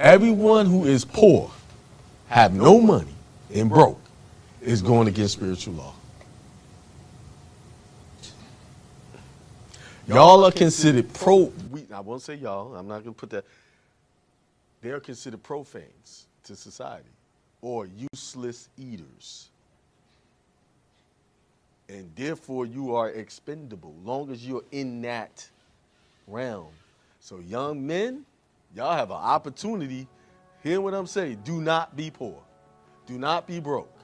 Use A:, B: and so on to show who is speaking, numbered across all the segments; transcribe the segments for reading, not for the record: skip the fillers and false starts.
A: Everyone who is poor, have no money, and broke is going against spiritual law. Y'all are considered I won't say y'all, I'm not going to put that. They're considered profanes to society or useless eaters. And therefore you are expendable long as you're in that realm. So young men, y'all have an opportunity. Hear what I'm saying. Do not be poor. Do not be broke.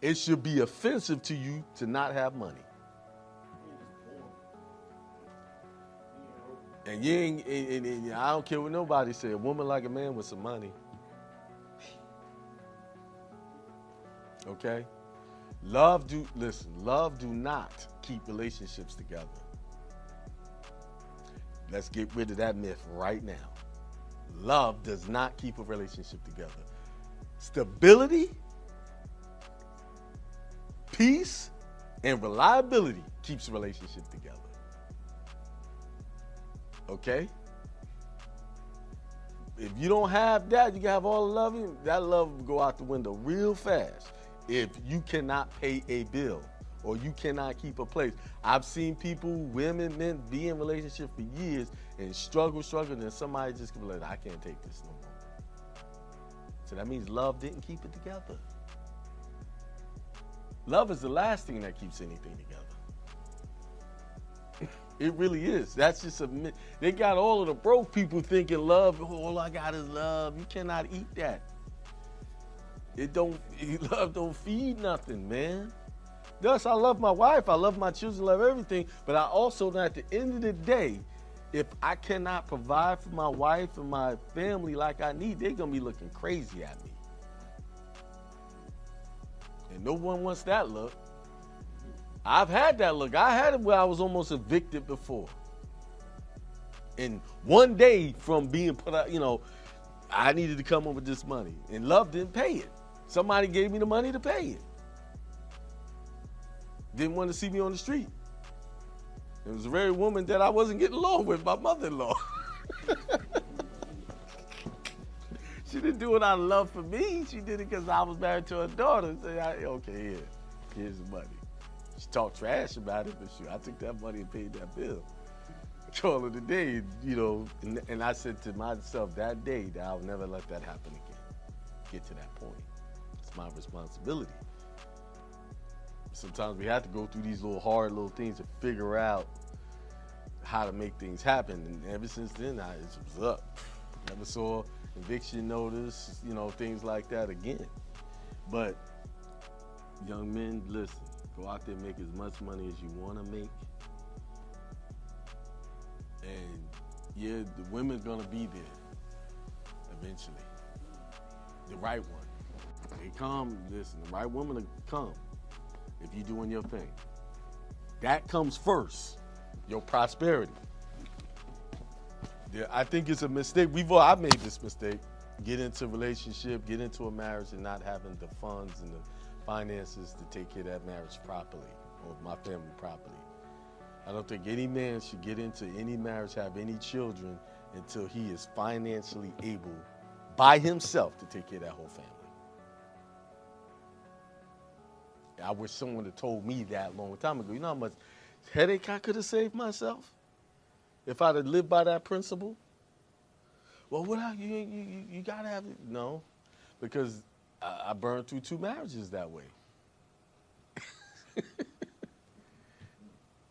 A: It should be offensive to you to not have money. And you ain't, and I don't care what nobody say. A woman like a man with some money. Okay? Love do not keep relationships together. Let's get rid of that myth right now. Love does not keep a relationship together. Stability, peace, and reliability keeps a relationship together. Okay? If you don't have that, you can have all the love, that love will go out the window real fast if you cannot pay a bill or you cannot keep a place. I've seen people, women, men, be in relationships for years and struggle, and then somebody just can be like, I can't take this no more. So that means love didn't keep it together. Love is the last thing that keeps anything together. It really is. That's just they got all of the broke people thinking love, all I got is love. You cannot eat that. Love don't feed nothing, man. Thus, I love my wife, I love my children, love everything, but I also know at the end of the day, if I cannot provide for my wife and my family like I need, they're gonna be looking crazy at me. And no one wants that look. I've had that look. I had it where I was almost evicted before. And one day from being put out, I needed to come up with this money. And love didn't pay it. Somebody gave me the money to pay it. Didn't want to see me on the street. It was a very woman that I wasn't getting along with, my mother-in-law. She didn't do it out of love for me. She did it because I was married to her daughter. Say, okay, here's the money. She talked trash about it, but shoot, I took that money and paid that bill. Call it a day, and I said to myself that day that I'll never let that happen again. Get to that point. It's my responsibility. Sometimes we have to go through these hard little things to figure out how to make things happen. And ever since then, it was up. Never saw eviction notice, things like that again. But young men, listen. Go out there and make as much money as you want to make. And yeah, the women's going to be there eventually. The right one. They come, listen, the right woman will come if you're doing your thing. That comes first, your prosperity. I think it's a mistake. I've made this mistake. Get into a relationship, get into a marriage and not having the funds and the finances to take care of that marriage properly or my family properly. I don't think any man should get into any marriage, have any children until he is financially able by himself to take care of that whole family. I wish someone had told me that a long time ago. You know how much headache I could have saved myself if I'd have lived by that principle? Well, you gotta have it. No, because I burned through 2 marriages that way.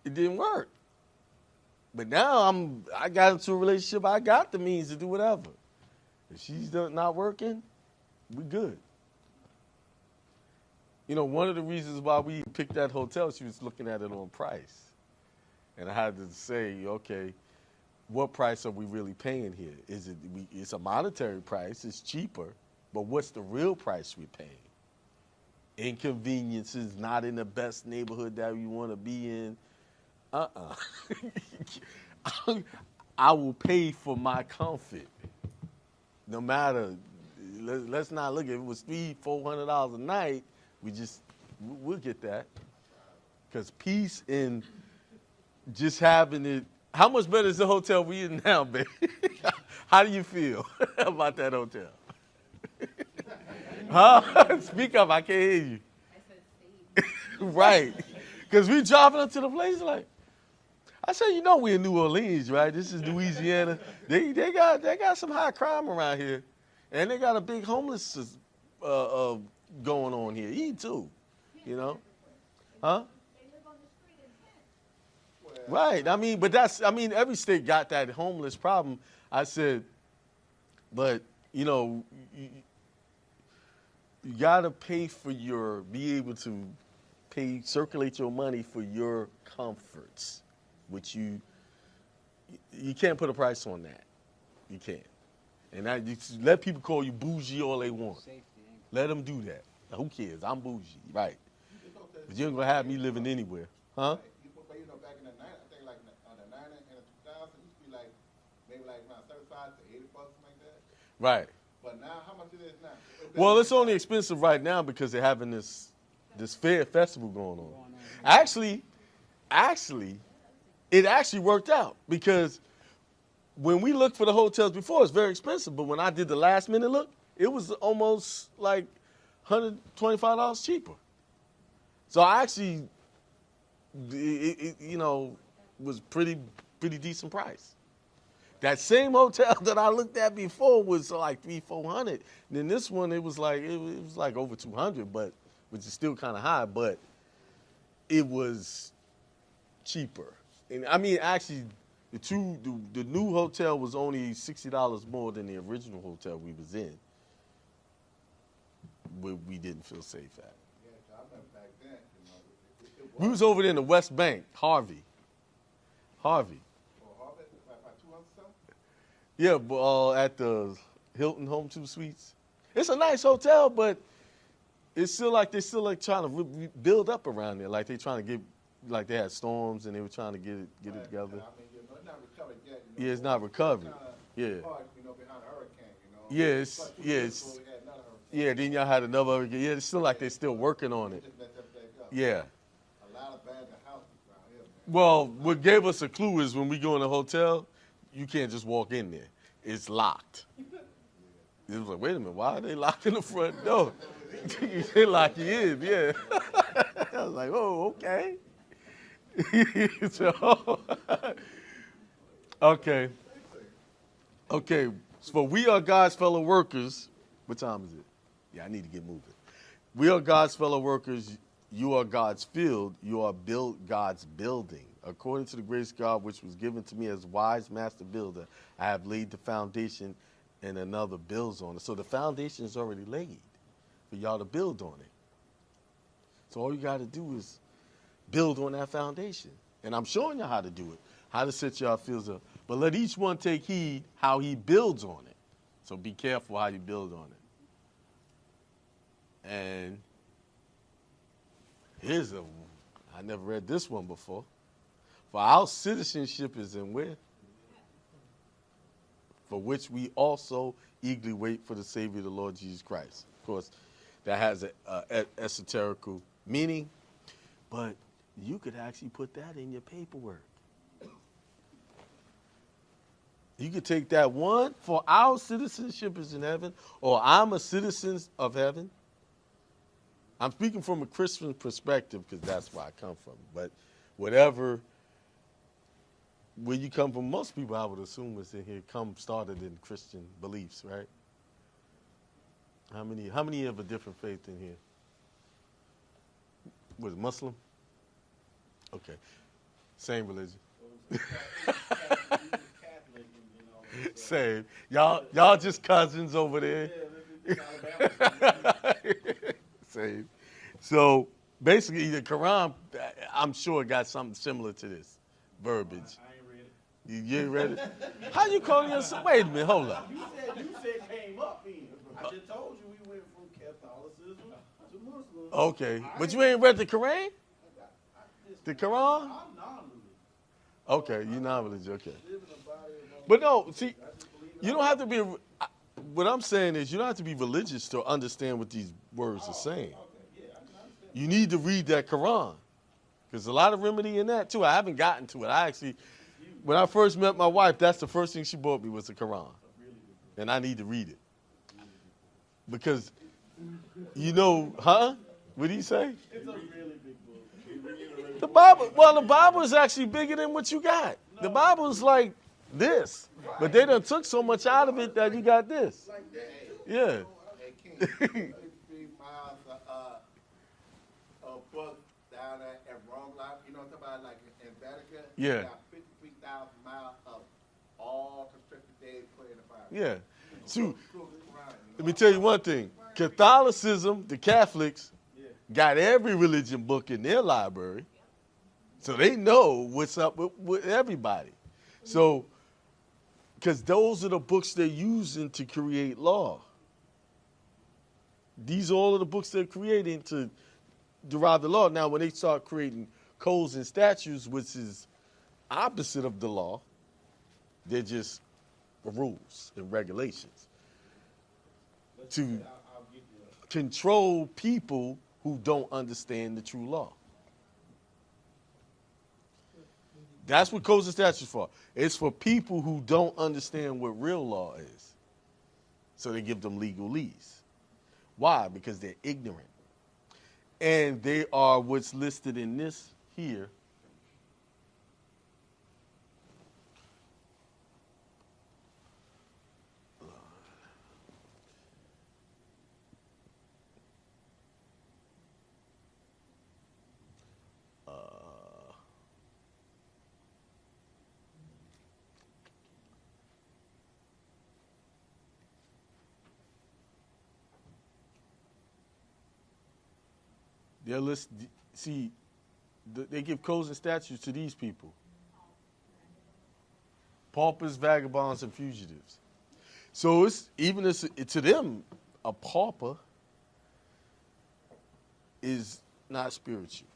A: It didn't work. But now I got into a relationship. I got the means to do whatever. If she's not working, we good. One of the reasons why we picked that hotel, she was looking at it on price. And I had to say, okay, what price are we really paying here? It's a monetary price, it's cheaper. But what's the real price we're paying? Inconveniences, not in the best neighborhood that we want to be in. I will pay for my comfort. No matter, let's not look at it. If it was $300-400 a night, we'll get that. Because peace in just having it. How much better is the hotel we in now, baby? How do you feel about that hotel? Huh? Speak up, I can't hear you.
B: I said save.
A: Right. Because we driving up to the place like, I said, you know we in New Orleans, right? This is Louisiana. They got some high crime around here. And they got a big homeless going on here. He too, you know? Huh?
B: They live on the street in tents.
A: Right. Every state got that homeless problem. I said, but, you know, you got to be able to circulate your money for your comforts, which you can't put a price on that. You can't. And you let people call you bougie all they want. Let them do that. Now, who cares? I'm bougie, right? But you ain't gonna have me living anywhere, huh?
C: But you know, back in the 90s, I think like on the 90s and the 2000s, it used to be like maybe like around 35 to 80 bucks, something like that.
A: Right.
C: But now, how much it is now?
A: Well, it's only expensive right now because they're having this fair festival going on. Actually, it actually worked out because when we looked for the hotels before, it's very expensive. But when I did the last minute look, it was almost like $125 cheaper. So I actually, was pretty decent price. That same hotel that I looked at before was like $300-400. And then this one, it was like over $200, but which is still kind of high, but it was cheaper. And I mean, actually, the new hotel was only $60 more than the original hotel we was in, where we didn't feel safe at.
C: Yeah, I remember back then,
A: We was over there in the West Bank, Harvey.
C: Or Harvard, like 200 something?
A: Yeah, but at the Hilton Home 2 Suites. It's a nice hotel, but it's still like they're trying to build up around there. Like they trying to get, like they had storms and they were trying to get it together.
C: Yeah, I mean, it's not recovered yet.
A: Yeah, it's not recovered. Yeah.
C: Hard, behind a hurricane,
A: Yeah, then y'all had another hurricane. Yeah, it's still like they're still working on it.
C: Just let that thing go.
A: Yeah.
C: A lot of abandoned houses around here, man.
A: Well, what gave us a clue is when we go in a hotel, you can't just walk in there. It's locked. It was like, wait a minute, why are they locking the front door? They lock you in, yeah. I was like, oh, okay. So, okay. So we are God's fellow workers. What time is it? Yeah, I need to get moving. We are God's fellow workers. You are God's field. You are God's building. According to the grace of God, which was given to me as wise master builder, I have laid the foundation and another builds on it. So the foundation is already laid for y'all to build on it. So all you got to do is build on that foundation. And I'm showing you how to do it, how to set y'all fields up. But let each one take heed how he builds on it. So be careful how you build on it. And I never read this one before. For our citizenship is in where? For which we also eagerly wait for the Savior, the Lord Jesus Christ. Of course, that has an esoterical meaning, but you could actually put that in your paperwork. You could take that one, for our citizenship is in heaven, or I'm a citizen of heaven. I'm speaking from a Christian perspective because that's where I come from. But where you come from, most people I would assume is in here started in Christian beliefs, right? How many have a different faith in here? Was it Muslim? Okay. Same religion. Same. Y'all just cousins over there. Same. So basically the Quran, I'm sure, got something similar to this verbiage.
D: I ain't read it.
A: You ain't read it? How you calling yourself? Wait a minute, hold up.
D: You said came up in. I just told you we went from Catholicism to Muslim.
A: Okay, but you ain't read the Quran? The Quran?
D: I'm non-religious.
A: Okay, you non-religious, okay. But no, see, you don't have to be, what I'm saying is you don't have to be religious to understand what these words are saying. You need to read that Quran. There's a lot of remedy in that too. I haven't gotten to it. When I first met my wife, that's the first thing she bought me was the Quran. and I need to read it. Because, you know, huh? What did he say?
D: It's a really big book.
A: The Bible is actually bigger than what you got. The Bible is like this. But they done took so much out of it that you got this.
D: Like that.
A: Yeah.
C: Hey, King, 33 miles of book down at Rome, you know what I'm talking about, like in Vatican?
A: Yeah.
C: Got 53,000 miles of all constructed days put in the Bible.
A: Yeah. So, let me tell you one thing. Catholicism, the Catholics, got every religion book in their library. So they know what's up with everybody. So, because those are the books they're using to create law. These are all of the books they're creating to derive the law. Now, when they start creating codes and statutes, which is opposite of the law, they're just rules and regulations to control people who don't understand the true law. That's what codes and statutes for. It's for people who don't understand what real law is. So they give them legalese. Why? Because they're ignorant. And they are what's listed in this here. They're list. See, they give codes and statutes to these people: paupers, vagabonds, and fugitives. So it's even as to them, a pauper is not spiritual.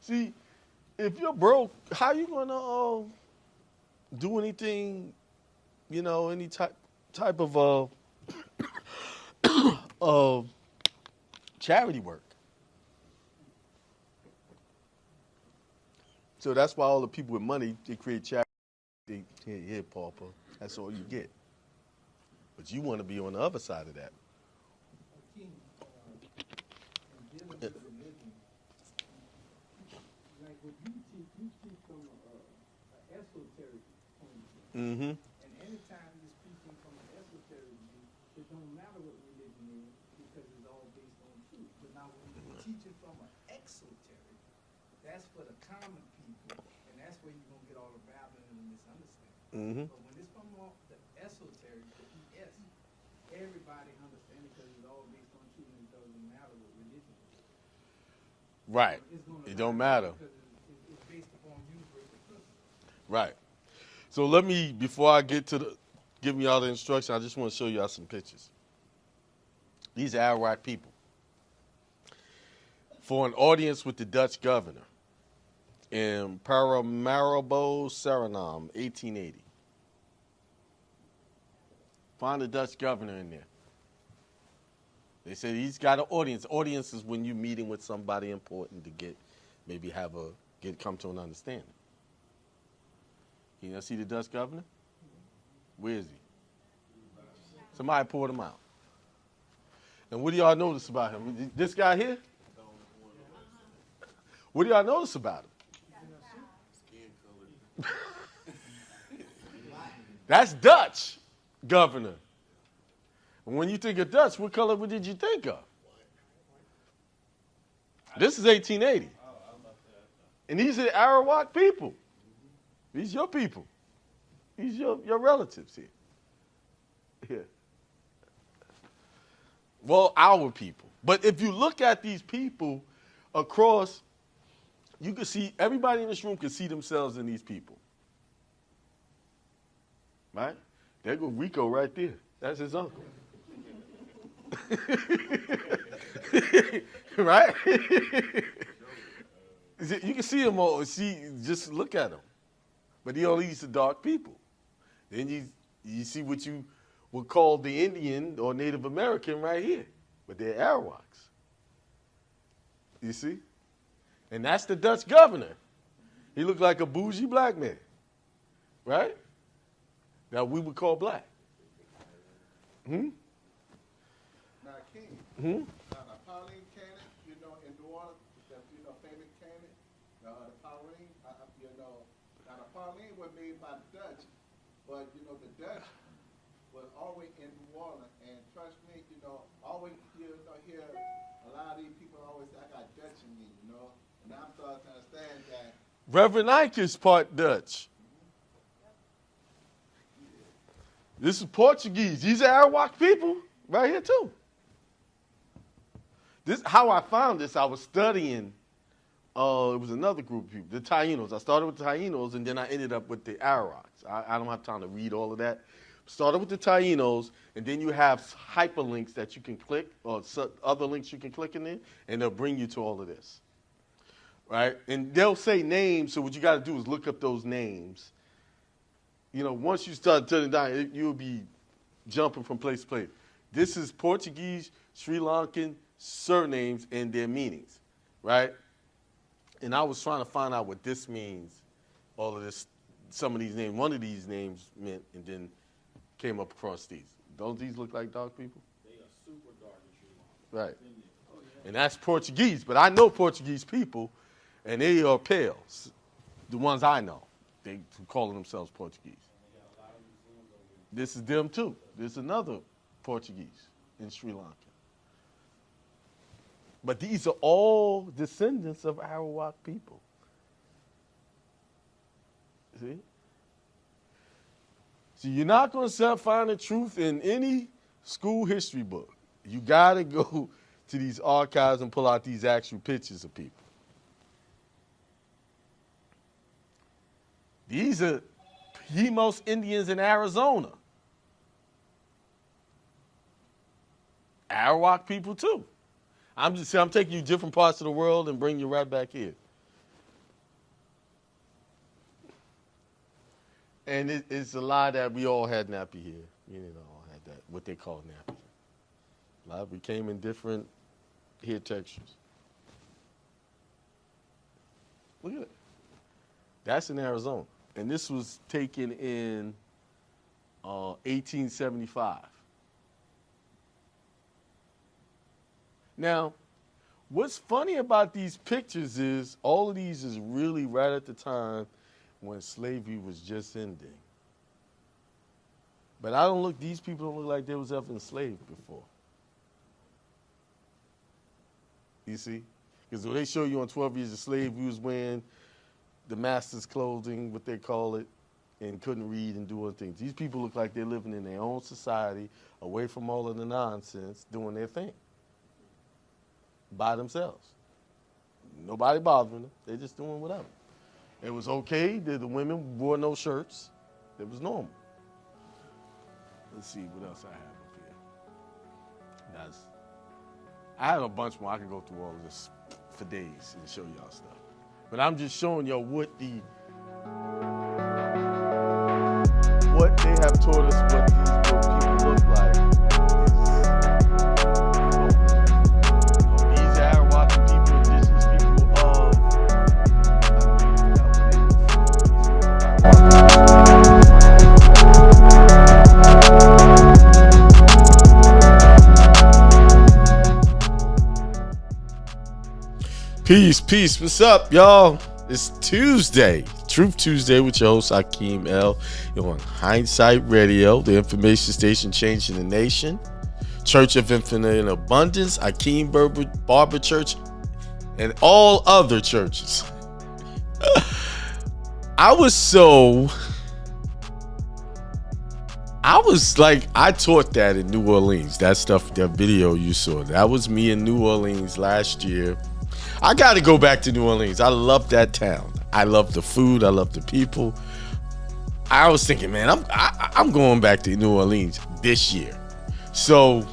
A: See, if you're broke, how you gonna do anything? You know, any type of charity work. So that's why all the people with money, they create charity. They here, pauper. That's all you get. But you want to be on the other side of that.
E: Like what you teach from an esoteric point of view.
A: Mm-hmm.
E: And anytime you're speaking from an esoteric view, it don't matter what religion is because it's all based on truth. But now when you're teaching from an exoteric, that's for the common people, and that's where you're going to get all the babbling and the misunderstanding.
A: Mm-hmm.
E: But when it's from the esoteric, the ES, everybody understands because it's all based on truth and it doesn't matter what religion is.
A: Right.
E: It's gonna
A: It don't matter.
E: Because it's based upon universal principles.
A: Right. So let me, before I get to giving y'all the instruction, I just want to show y'all some pictures. These are Arawak people. For an audience with the Dutch governor in Paramaribo, Suriname, 1880. Find the Dutch governor in there. They said he's got an audience. Audience is when you're meeting with somebody important to come to an understanding. You know, see the Dutch governor? Where is he? Somebody poured him out. And what do y'all notice about him? This guy here? What do y'all notice about him? That's Dutch governor. And when you think of Dutch, what color did you think of? This is 1880. And these are Arawak people. These your people. These your relatives here. Here. Well, our people. But if you look at these people across, you can see, everybody in this room can see themselves in these people. Right? There goes Rico right there. That's his uncle. Right? You can see him all. Just look at him. But he only used to dark people. Then you see what you would call the Indian or Native American right here. But they're Arawaks. You see? And that's the Dutch governor. He looked like a bougie black man. right? That we would call black.
C: Now, King,
A: Hmm?
C: now the Pauline cannon, you know, in New Orleans, the famous cannon, the Pauline, now the Pauline was made by the Dutch, but the Dutch was always in New Orleans, and trust me, always hear a lot of these people always say, I got Dutch in me, and I'm starting to understand that.
A: Reverend Ike is part Dutch. This is Portuguese. These are Arawak people right here too. This how I found this. I was studying. It was another group of people, the Tainos. I started with the Tainos, and then I ended up with the Arawaks. I don't have time to read all of that. Started with the Tainos, and then you have hyperlinks that you can click, or other links you can click in there, and they'll bring you to all of this. Right? And they'll say names, so what you got to do is look up those names. Once you start turning down, you'll be jumping from place to place. This is Portuguese, Sri Lankan surnames and their meanings, right? And I was trying to find out what this means, all of this, some of these names. One of these names meant, and then came up across these. Don't these look like dark people?
D: They are super dark in Sri Lanka.
A: Right. And that's Portuguese, but I know Portuguese people, and they are pale. The ones I know, they call themselves Portuguese. This is them too. This is another Portuguese in Sri Lanka. But these are all descendants of Arawak people. See? So you're not going to find the truth in any school history book. You got to go to these archives and pull out these actual pictures of people. These are Hemos Indians in Arizona. Arawak people too. I'm taking you different parts of the world and bring you right back here. And it's a lie that we all had nappy hair. We didn't all had that, what they call nappy. A lot we came in different hair textures. Look at it. That's in Arizona. And this was taken in 1875. Now, what's funny about these pictures is all of these is really right at the time when slavery was just ending. But these people don't look like they was ever enslaved before. You see? Because when they show you on 12 Years a Slave, we was wearing the master's clothing, what they call it, and couldn't read and do other things. These people look like they're living in their own society, away from all of the nonsense, doing their thing. By themselves. Nobody bothering them. They're just doing whatever. It was okay that the women wore no shirts. It was normal. Let's see what else I have up here. I have a bunch more. I can go through all of this for days and show y'all stuff. But I'm just showing y'all what they have taught us, what these people look like. These Arawakan people, indigenous people of, Peace. What's up, y'all? It's Tuesday, Truth Tuesday with your host, Hakeem L. You're on Hindsight Radio, the information station changing the nation. Church of Infinite Abundance, Hakeem Barber Church, and all other churches. I taught that in New Orleans. That video you saw, that was me in New Orleans last year. I got to go back to New Orleans. I love that town. I love the food. I love the people. I was thinking, man, I'm going back to New Orleans this year. So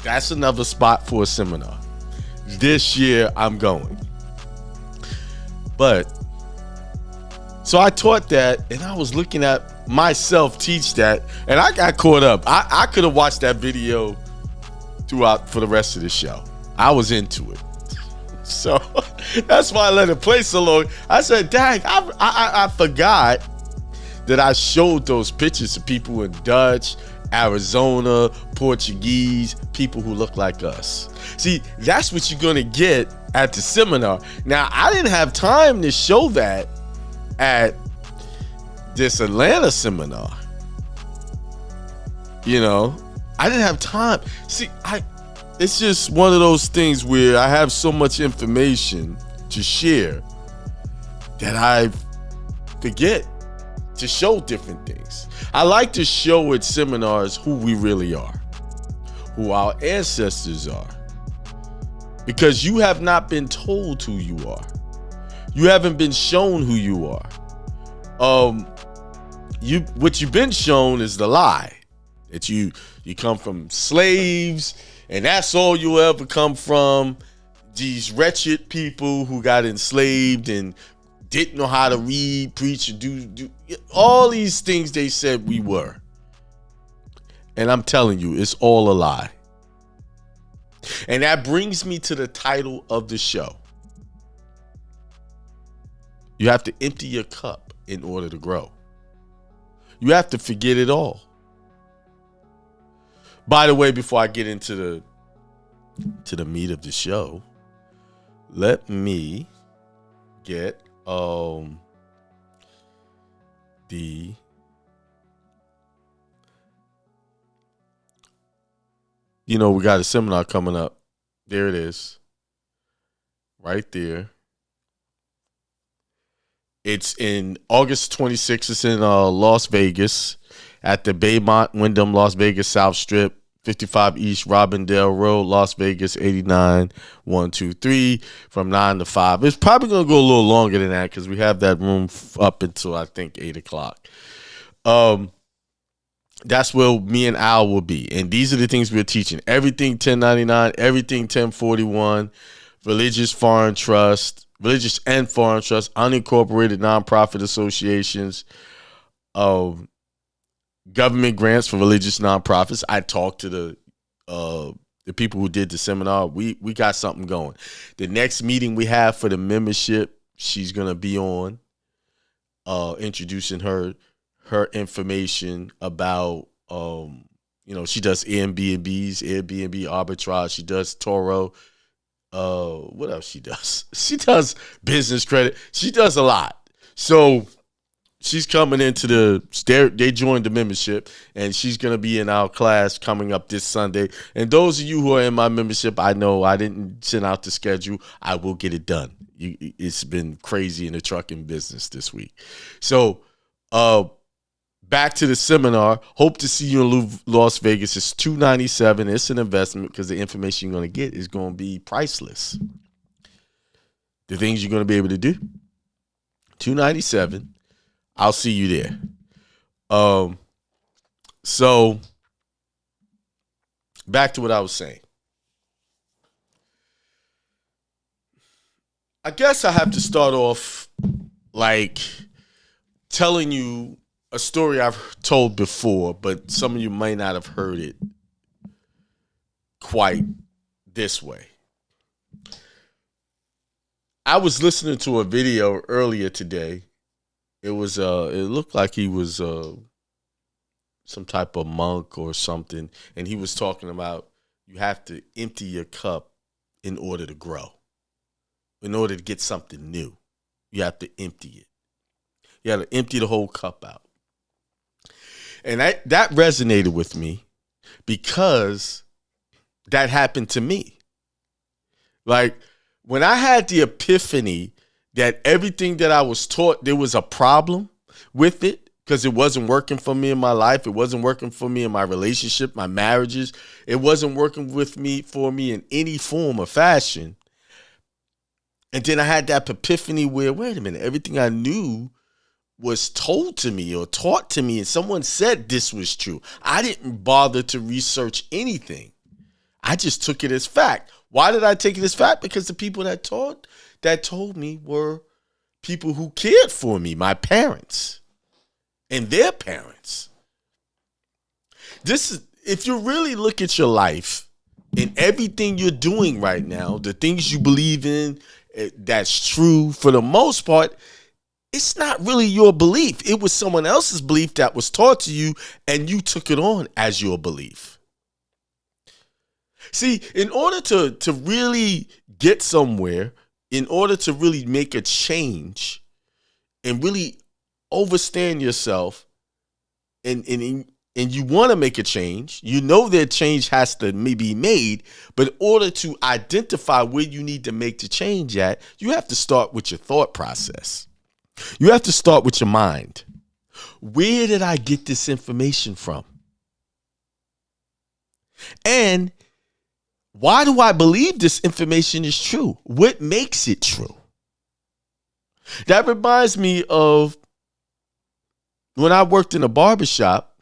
A: that's another spot for a seminar. This year I'm going. So I taught that, and I was looking at myself teach that, and I got caught up. I could have watched that video for the rest of the show. I was into it. So that's why I let it play so long. I said, dang, I forgot that I showed those pictures to people in Dutch, Arizona, Portuguese, people who look like us. See, that's what you're going to get at the seminar. Now, I didn't have time to show that at this Atlanta seminar. You know, I didn't have time. See, it's just one of those things where I have so much information to share that I forget to show different things. I like to show at seminars who we really are, who our ancestors are, because you have not been told who you are. You haven't been shown who you are. What you've been shown is the lie that you come from slaves, and that's all you'll ever come from. These wretched people who got enslaved and didn't know how to read, preach, and do all these things they said we were. And I'm telling you, it's all a lie. And that brings me to the title of the show. You have to empty your cup in order to grow. You have to forget it all. By the way, before I get into the meat of the show, let me get we got a seminar coming up. There it is. Right there. It's in August 26th. It's in Las Vegas at the Baymont Wyndham Las Vegas South Strip, 55 East Robindale Road, Las Vegas, 89123 from 9 to 5. It's probably going to go a little longer than that because we have that room up until, I think, 8 o'clock. That's where me and Al will be. And these are the things we're teaching. Everything 1099, everything 1041, religious and foreign trust, unincorporated nonprofit associations, government grants for religious nonprofits. I talked to the people who did the seminar. We got something going. The next meeting we have for the membership, she's gonna be on, introducing her information about she does Airbnb arbitrage. She does Toro. What else she does? She does business credit. She does a lot. So she's coming into they joined the membership, and she's going to be in our class coming up this Sunday. And those of you who are in my membership, I know I didn't send out the schedule. I will get it done. It's been crazy in the trucking business this week. So, back to the seminar. Hope to see you in Las Vegas. It's $297. It's an investment because the information you're going to get is going to be priceless. The things you're going to be able to do. $297. I'll see you there. So back to what I was saying. I guess I have to start off like telling you a story I've told before, but some of you might not have heard it quite this way. I was listening to a video earlier today. It looked like he was some type of monk or something, and he was talking about you have to empty your cup in order to grow. In order to get something new, you have to empty it. You have to empty the whole cup out. And that resonated with me because that happened to me. Like when I had the epiphany that everything that I was taught, there was a problem with it because it wasn't working for me in my life. It wasn't working for me in my relationship, my marriages. It wasn't working for me in any form or fashion. And then I had that epiphany where, wait a minute, everything I knew was told to me or taught to me, and someone said this was true. I didn't bother to research anything. I just took it as fact. Why did I take it as fact? Because the people that told me were people who cared for me, my parents and their parents. If you really look at your life and everything you're doing right now, the things you believe in, that's true for the most part, it's not really your belief. It was someone else's belief that was taught to you, and you took it on as your belief. See, in order to really get somewhere, in order to really make a change and really overstand yourself, and you want to make a change, you know that change has to be made, but in order to identify where you need to make the change at, you have to start with your thought process. You have to start with your mind. Where did I get this information from? And why do I believe this information is true? What makes it true? That reminds me of when I worked in a barbershop,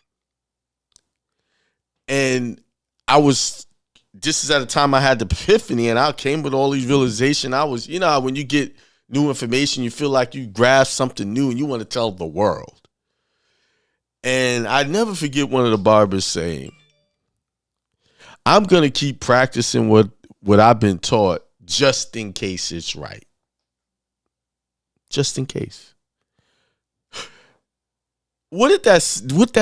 A: and this is at a time I had the epiphany, and I came with all these realization. I was, how when you get new information, you feel like you grasp something new and you want to tell the world. And I never forget one of the barbers saying, I'm going to keep practicing what I've been taught just in case it's right. Just in case. What that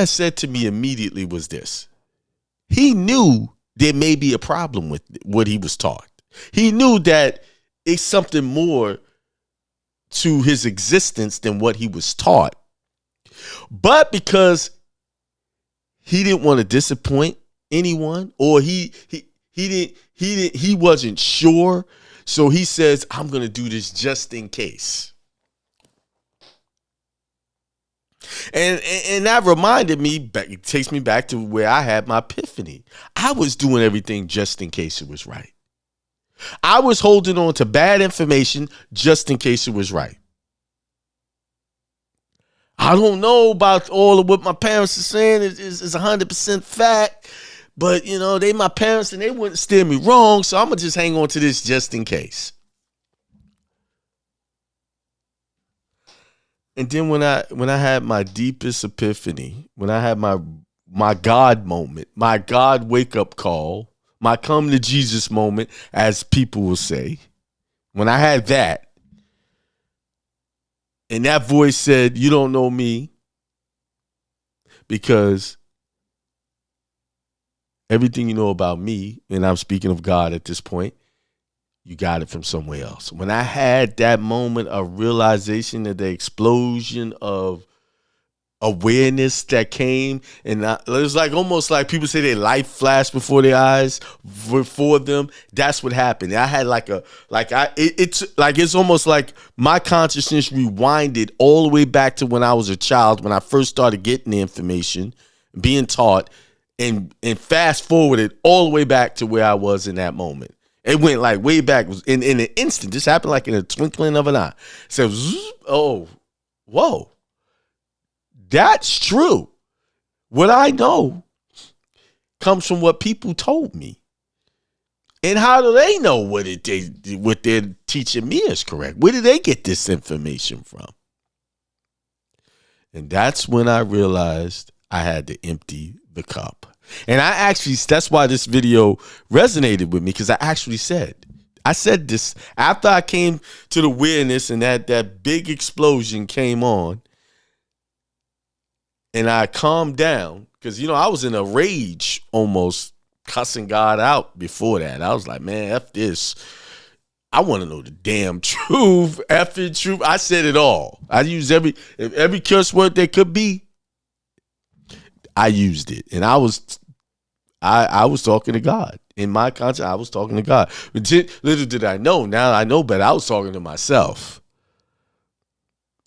A: said to me immediately was this. He knew there may be a problem with what he was taught. He knew that it's something more to his existence than what he was taught. But because he didn't want to disappoint anyone, or he wasn't sure, so he says, I'm going to do this just in case. And that reminded me, it takes me back to where I had my epiphany. I was doing everything just in case it was right. I was holding on to bad information just in case it was right. I don't know about all of what my parents are saying is 100% fact, but they my parents and they wouldn't steer me wrong, so I'm gonna just hang on to this just in case. And then when I had my deepest epiphany, when I had my God moment, my God wake up call, my come to Jesus moment, as people will say, when I had that, and that voice said, you don't know me because everything you know about me, and I'm speaking of God at this point, you got it from somewhere else. When I had that moment of realization, of the explosion of awareness that came, and it was like almost like people say their life flashed before their eyes, before them. That's what happened. I had it's almost like my consciousness rewinded all the way back to when I was a child, when I first started getting the information, being taught, and fast forwarded all the way back to where I was in that moment. It went like way back. It was in an instant. This happened like in a twinkling of an eye. So, oh, whoa. That's true. What I know comes from what people told me. And how do they know what they're teaching me is correct? Where did they get this information from? And that's when I realized I had to empty the cup. And that's why this video resonated with me, because I said this after I came to the awareness and that big explosion came on. And I calmed down because, I was in a rage, almost cussing God out before that. I was like, man, F this. I want to know the damn truth. F the truth. I said it all. I used every curse word there could be. I used it. And I was talking to God. In my conscience, I was talking to God. Little did I know. Now I know better. I was talking to myself.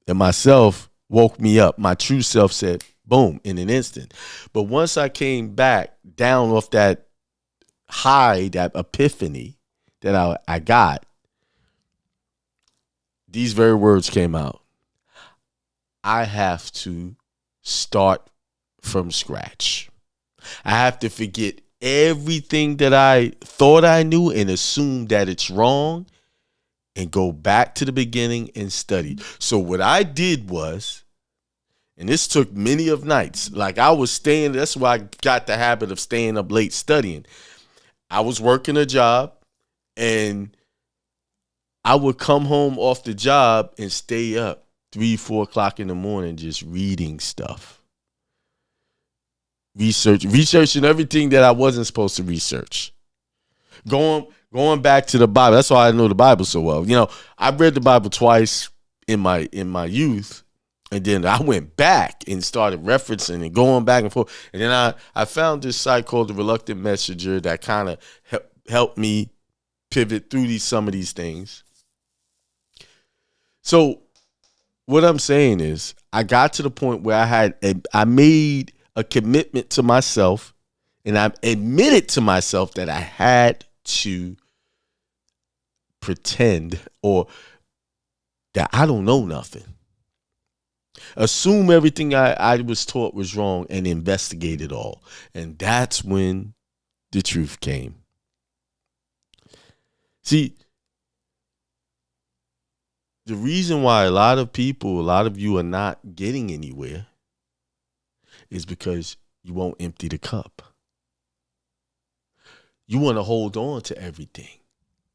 A: And myself woke me up. My true self said, boom, in an instant. But once I came back down off that high, that epiphany that I got, these very words came out. I have to start from scratch. I have to forget everything that I thought I knew and assume that it's wrong, and go back to the beginning and study. So what I did was, and this took many of nights, like I was staying, that's why I got the habit of staying up late studying. I was working a job, and I would come home off the job and stay up 3, 4 o'clock in the morning just reading stuff. Researching everything that I wasn't supposed to research. Going back to the Bible. That's why I know the Bible so well. You know, I read the Bible twice in my youth, and then I went back and started referencing and going back and forth. And then I found this site called The Reluctant Messenger that kind of helped me pivot through some of these things. So what I'm saying is, I got to the point where I made a commitment to myself, and I admitted to myself that I had to pretend or that I don't know nothing. Assume everything I was taught was wrong and investigate it all. And that's when the truth came. See, the reason why a lot of you are not getting anywhere is because you won't empty the cup. You want to hold on to everything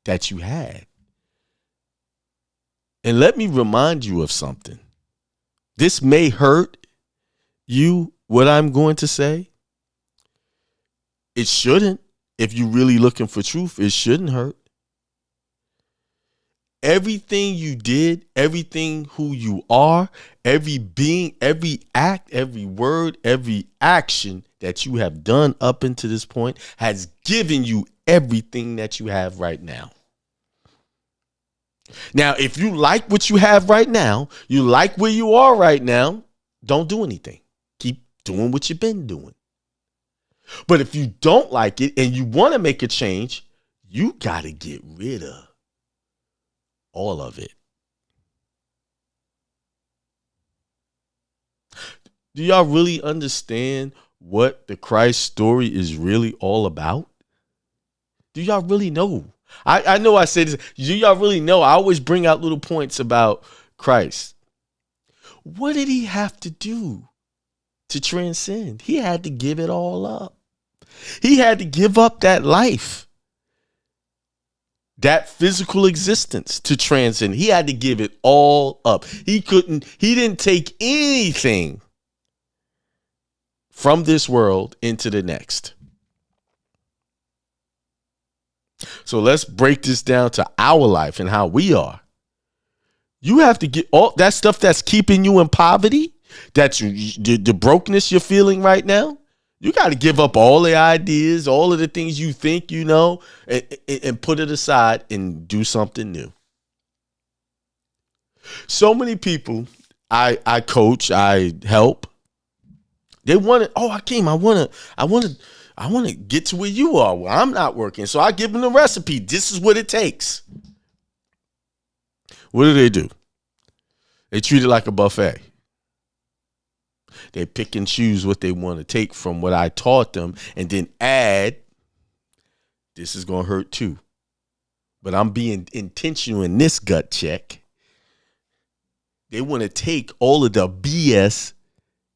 A: that you had. And let me remind you of something. This may hurt you, what I'm going to say. It shouldn't. If you're really looking for truth, it shouldn't hurt. Everything you did, everything who you are, every being, every act, every word, every action that you have done up until this point has given you everything that you have right now. Now, if you like what you have right now, you like where you are right now, don't do anything. Keep doing what you've been doing. But if you don't like it and you want to make a change, you got to get rid of all of it. Do y'all really understand what the Christ story is really all about? Do y'all really know? I know I say this. Do y'all really know? I always bring out little points about Christ. What did he have to do to transcend? He had to give it all up. He had to give up that life, that physical existence to transcend. He had to give it all up. He didn't take anything from this world into the next. So let's break this down to our life and how we are. You have to get all that stuff that's keeping you in poverty, that's the brokenness you're feeling right now. You got to give up all the ideas, all of the things you think you know, and put it aside and do something new. So many people I coach, I help. They want to, Hakeem, I want to get to where you are, where I'm not working. So I give them the recipe. This is what it takes. What do? They treat it like a buffet. They pick and choose what they want to take from what I taught them and then add, this is going to hurt too. But I'm being intentional in this gut check. They want to take all of the BS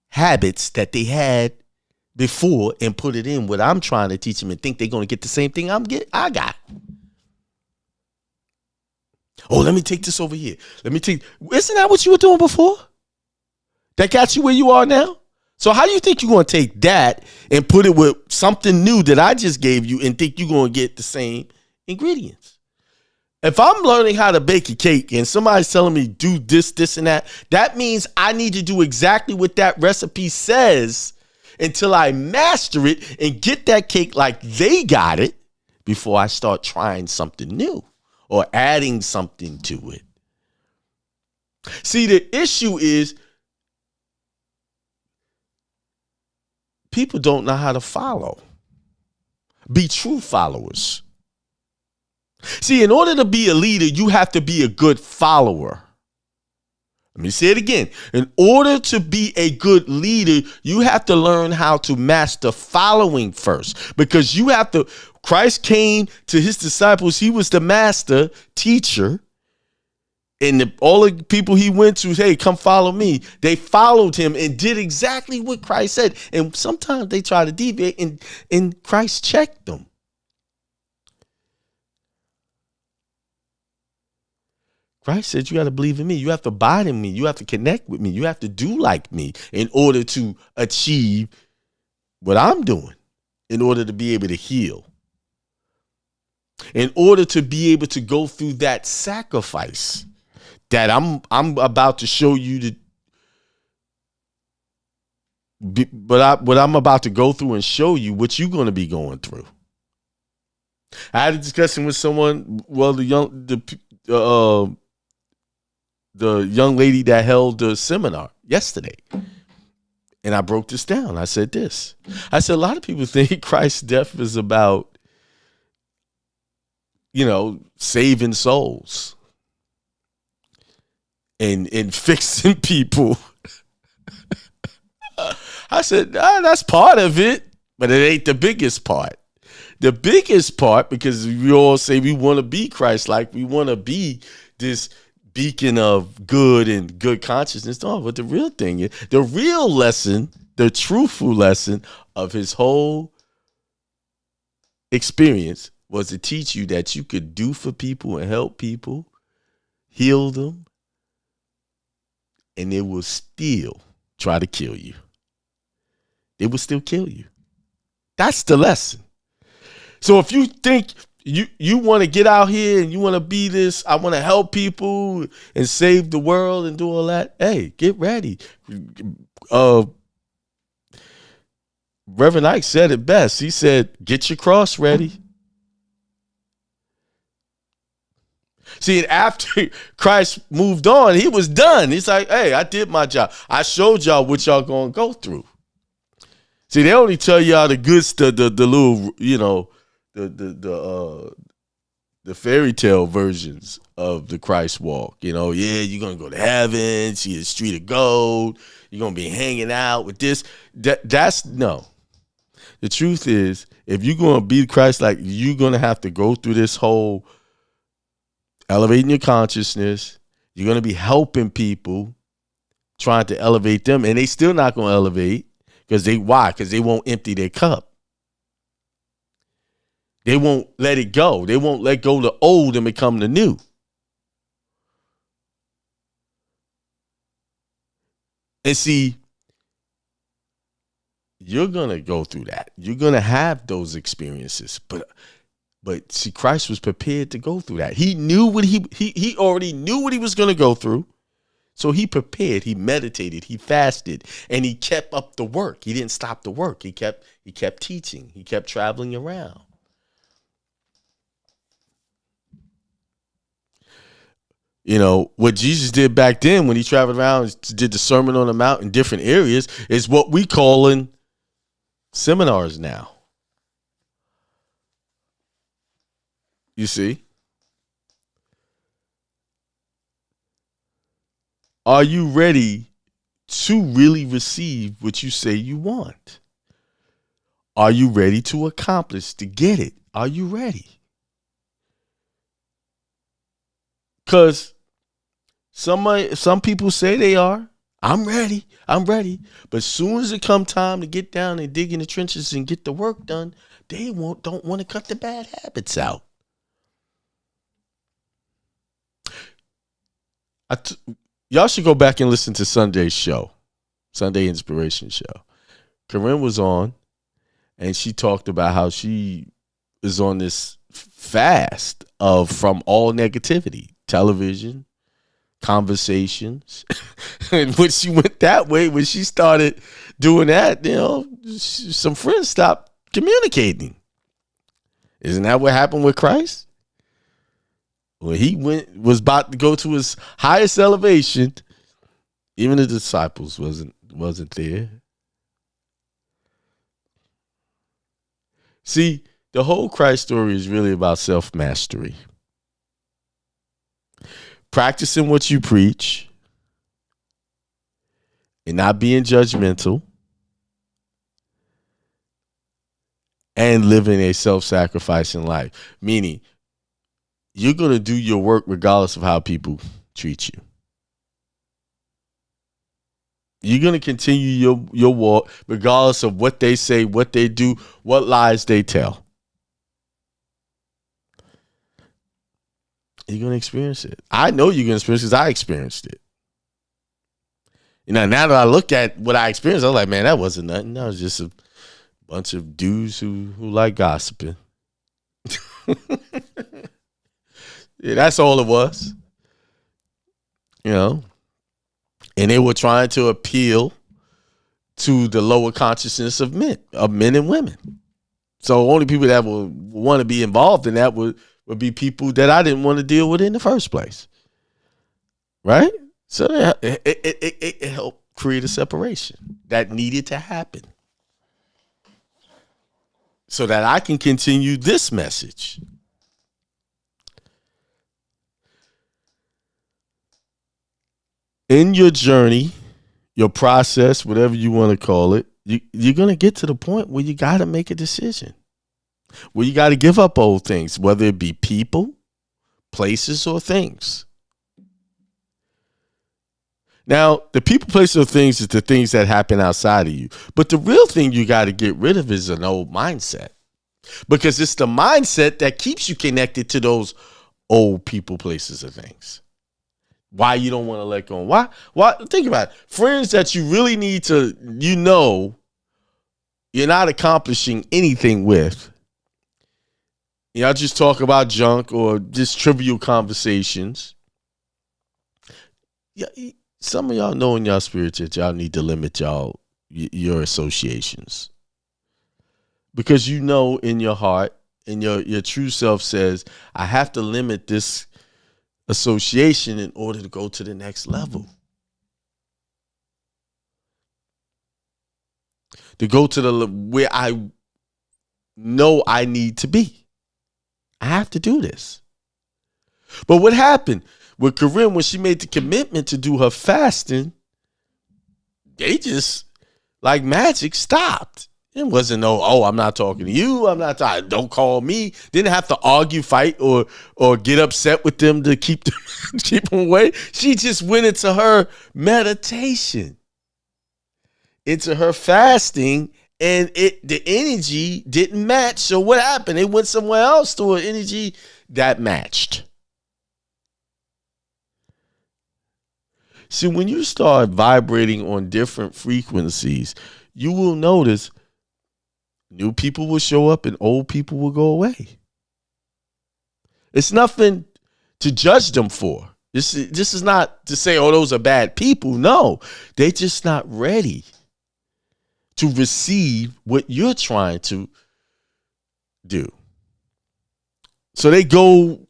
A: habits that they had before and put it in what I'm trying to teach them and think they're going to get the same thing I got. Oh, let me take this over here. Isn't that what you were doing before? That got you where you are now? So how do you think you're going to take that and put it with something new that I just gave you and think you're going to get the same ingredients? If I'm learning how to bake a cake and somebody's telling me do this, and that means I need to do exactly what that recipe says until I master it and get that cake like they got it before I start trying something new or adding something to it. See, the issue is people don't know how to follow. Be true followers. See, in order to be a leader, you have to be a good follower. Let me say it again. In order to be a good leader, you have to learn how to master following first. Because Christ came to his disciples. He was the master teacher. And all the people he went to, hey, come follow me. They followed him and did exactly what Christ said. And sometimes they try to deviate and Christ checked them. Christ said you got to believe in me. You have to abide in me. You have to connect with me. You have to do like me in order to achieve what I'm doing, in order to be able to heal, in order to be able to go through that sacrifice that I'm about to show you what I'm about to go through and show you what you're going to be going through. I had a discussion with someone, well, the young lady that held the seminar yesterday. And I broke this down. I said this. I said, a lot of people think Christ's death is about, saving souls and fixing people. I said, that's part of it, but it ain't the biggest part. The biggest part, because we all say we want to be Christ-like, we want to be this beacon of good and good consciousness. No, but the real thing is, the real lesson, the truthful lesson of his whole experience was to teach you that you could do for people and help people, heal them, and it will still try to kill you. It will still kill you. That's the lesson. So if you think you want to get out here and you want to be this, I want to help people and save the world and do all that, hey, get ready. Reverend Ike said it best. He said, get your cross ready. See, after Christ moved on, he was done. He's like, hey, I did my job. I showed y'all what y'all going to go through. See, they only tell y'all the good stuff, the little, the fairy tale versions of the Christ walk. You're going to go to heaven, see the street of gold. You're going to be hanging out with this. That's no. The truth is, if you're going to be Christ, like, you're going to have to go through this whole elevating your consciousness. You're going to be helping people, trying to elevate them, and they still not going to elevate. Why? Because they won't empty their cup. They won't let it go. They won't let go of the old and become the new. And see, you're going to go through that. You're going to have those experiences. But see, Christ was prepared to go through that. He knew what he already knew what he was going to go through. So he prepared, he meditated, he fasted, and he kept up the work. He didn't stop the work. He kept teaching. He kept traveling around. What Jesus did back then when he traveled around, did the Sermon on the Mount in different areas, is what we call in seminars now. You see? Are you ready to really receive what you say you want? Are you ready to accomplish, to get it? Are you ready? Because some people say they are. I'm ready. But as soon as it come time to get down and dig in the trenches and get the work done, they don't want to cut the bad habits out. Y'all should go back and listen to Sunday's show, Sunday Inspiration Show. Corinne was on, and she talked about how she is on this fast from all negativity, television, conversations. And when she went that way, when she started doing that, some friends stopped communicating. Isn't that what happened with Christ? When he was about to go to his highest elevation, even the disciples wasn't there. See, the whole Christ story is really about self-mastery. Practicing what you preach and not being judgmental and living a self-sacrificing life. Meaning, you're going to do your work regardless of how people treat you. You're going to continue your walk regardless of what they say, what they do, what lies they tell. You're going to experience it. I know you're going to experience it because I experienced it. Now that I look at what I experienced, I was like, man, that wasn't nothing. That was just a bunch of dudes who like gossiping. Yeah, that's all it was. And they were trying to appeal to the lower consciousness of men and women. So only people that would want to be involved in that would be people that I didn't want to deal with in the first place. Right? So it helped create a separation that needed to happen so that I can continue this message. In your journey, your process, whatever you want to call it, you're going to get to the point where you got to make a decision, where you got to give up old things, whether it be people, places, or things. Now, the people, places, or things is the things that happen outside of you. But the real thing you got to get rid of is an old mindset, because it's the mindset that keeps you connected to those old people, places, or things. Why you don't want to let go? Why? Think about it. Friends that you really need to, you're not accomplishing anything with. Y'all just talk about junk or just trivial conversations. Yeah, some of y'all know in y'all spirit that y'all need to limit your associations, because in your heart and your true self says, I have to limit this association in order to go to the next level, to go to where I know I need to be. I have to do this. But what happened with Corinne when she made the commitment to do her fasting? They just, like magic, stopped. It wasn't I'm not talking to you. Don't call me. Didn't have to argue, fight, or get upset with them to keep them away. She just went into her meditation, into her fasting, and the energy didn't match. So what happened? It went somewhere else to an energy that matched. See, when you start vibrating on different frequencies, you will notice new people will show up and old people will go away. It's nothing to judge them for. This is not to say, those are bad people. No, they're just not ready to receive what you're trying to do. So they go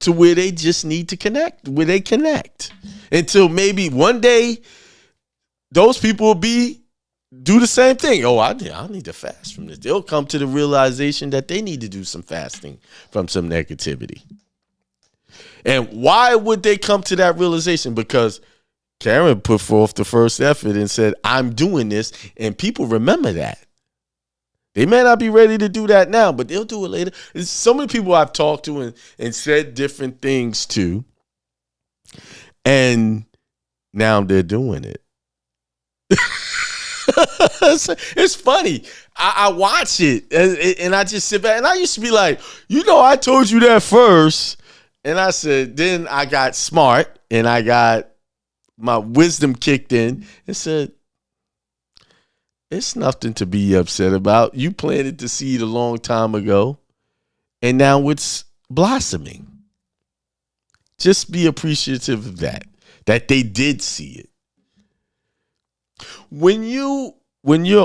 A: to where they just need to connect, where they connect, until maybe one day those people will do the same thing. I need to fast from this. They'll come to the realization that they need to do some fasting from some negativity. And why would they come to that realization? Because Karen put forth the first effort and said, I'm doing this. And people remember that. They may not be ready to do that now, but they'll do it later. There's so many people I've talked to and said different things to, and now they're doing it. It's funny. I watch it and I just sit back, and I used to be like, I told you that first. And I said, then I got smart and I got my wisdom kicked in and said, it's nothing to be upset about. You planted the seed a long time ago and now it's blossoming. Just be appreciative of that they did see it. When you're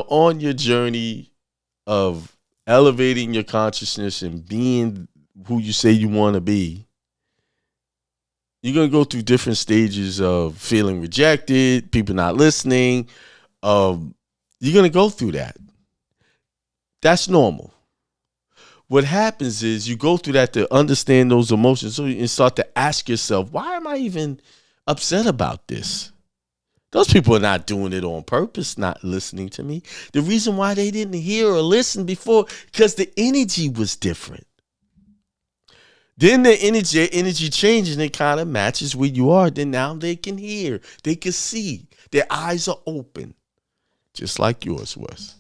A: on your journey of elevating your consciousness and being who you say you want to be, you're going to go through different stages of feeling rejected, people not listening. You're going to go through that. That's normal. What happens is you go through that to understand those emotions, so you start to ask yourself, why am I even upset about this? Those people are not doing it on purpose, not listening to me. The reason why they didn't hear or listen before, because the energy was different. Then the energy changes and it kind of matches where you are. Then now they can hear, they can see, their eyes are open, just like yours was.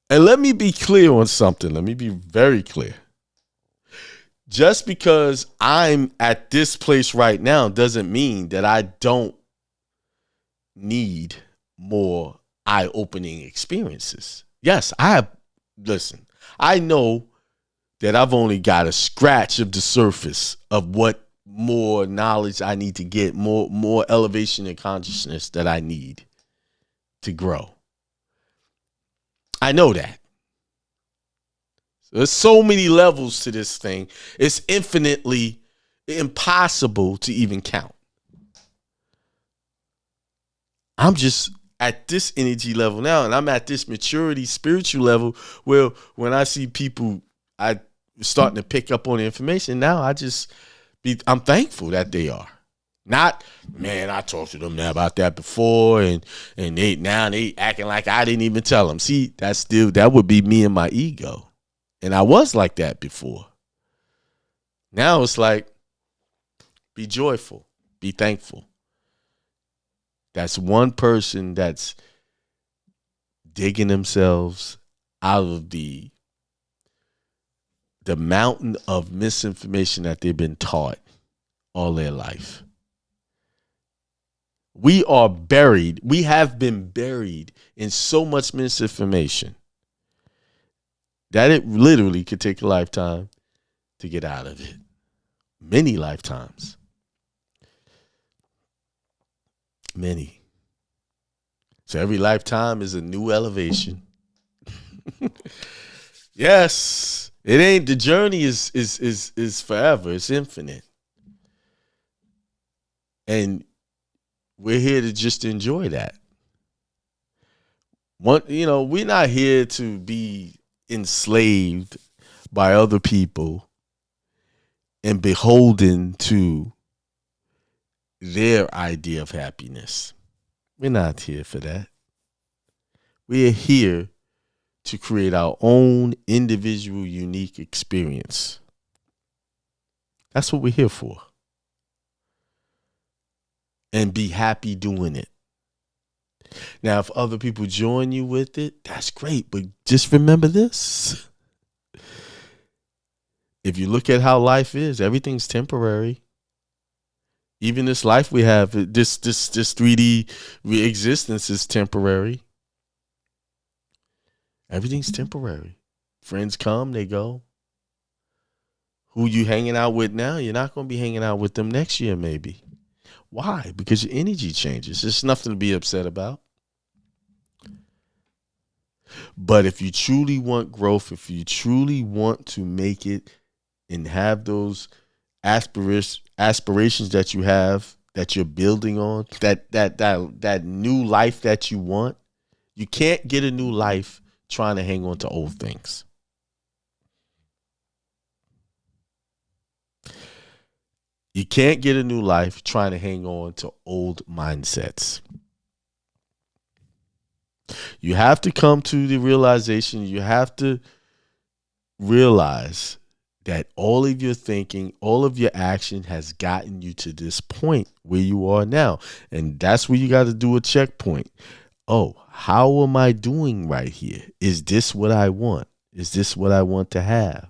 A: And let me be clear on something. Let me be very clear. Just because I'm at this place right now doesn't mean that I don't need more eye-opening experiences. Yes, listen, I know that I've only got a scratch of the surface of what more knowledge I need to get, more elevation in consciousness that I need to grow. I know that. So there's so many levels to this thing. It's infinitely impossible to even count. I'm just at this energy level now, and I'm at this maturity spiritual level where when I see people, I starting to pick up on the information now, I'm thankful that they are. Not, man, I talked to them about that before, and they acting like I didn't even tell them. See, that would be me and my ego. And I was like that before. Now it's like, be joyful, be thankful. That's one person that's digging themselves out of the mountain of misinformation that they've been taught all their life. We have been buried in so much misinformation that it literally could take a lifetime to get out of it. Many lifetimes. Many. So every lifetime is a new elevation. Yes. It ain't, the journey is forever. It's infinite. And we're here to just enjoy that. We're not here to be enslaved by other people and beholden to their idea of happiness. We're not here for that. We're here to create our own individual, unique experience. That's what we're here for. And be happy doing it. Now, if other people join you with it, that's great. But just remember this. If you look at how life is, everything's temporary. Even this life we have, this 3D existence is temporary. Everything's temporary. Friends come, they go. Who you hanging out with now, you're not going to be hanging out with them next year maybe. Why? Because your energy changes. There's nothing to be upset about. But if you truly want growth, if you truly want to make it and have those aspirations that you have, that you're building on, that new life that you want, you can't get a new life trying to hang on to old things. You can't get a new life trying to hang on to old mindsets. You have to come to the realization, you have to realize that all of your thinking, all of your action has gotten you to this point where you are now. And that's where you got to do a checkpoint. Oh, how am I doing right here? Is this what I want? Is this what I want to have?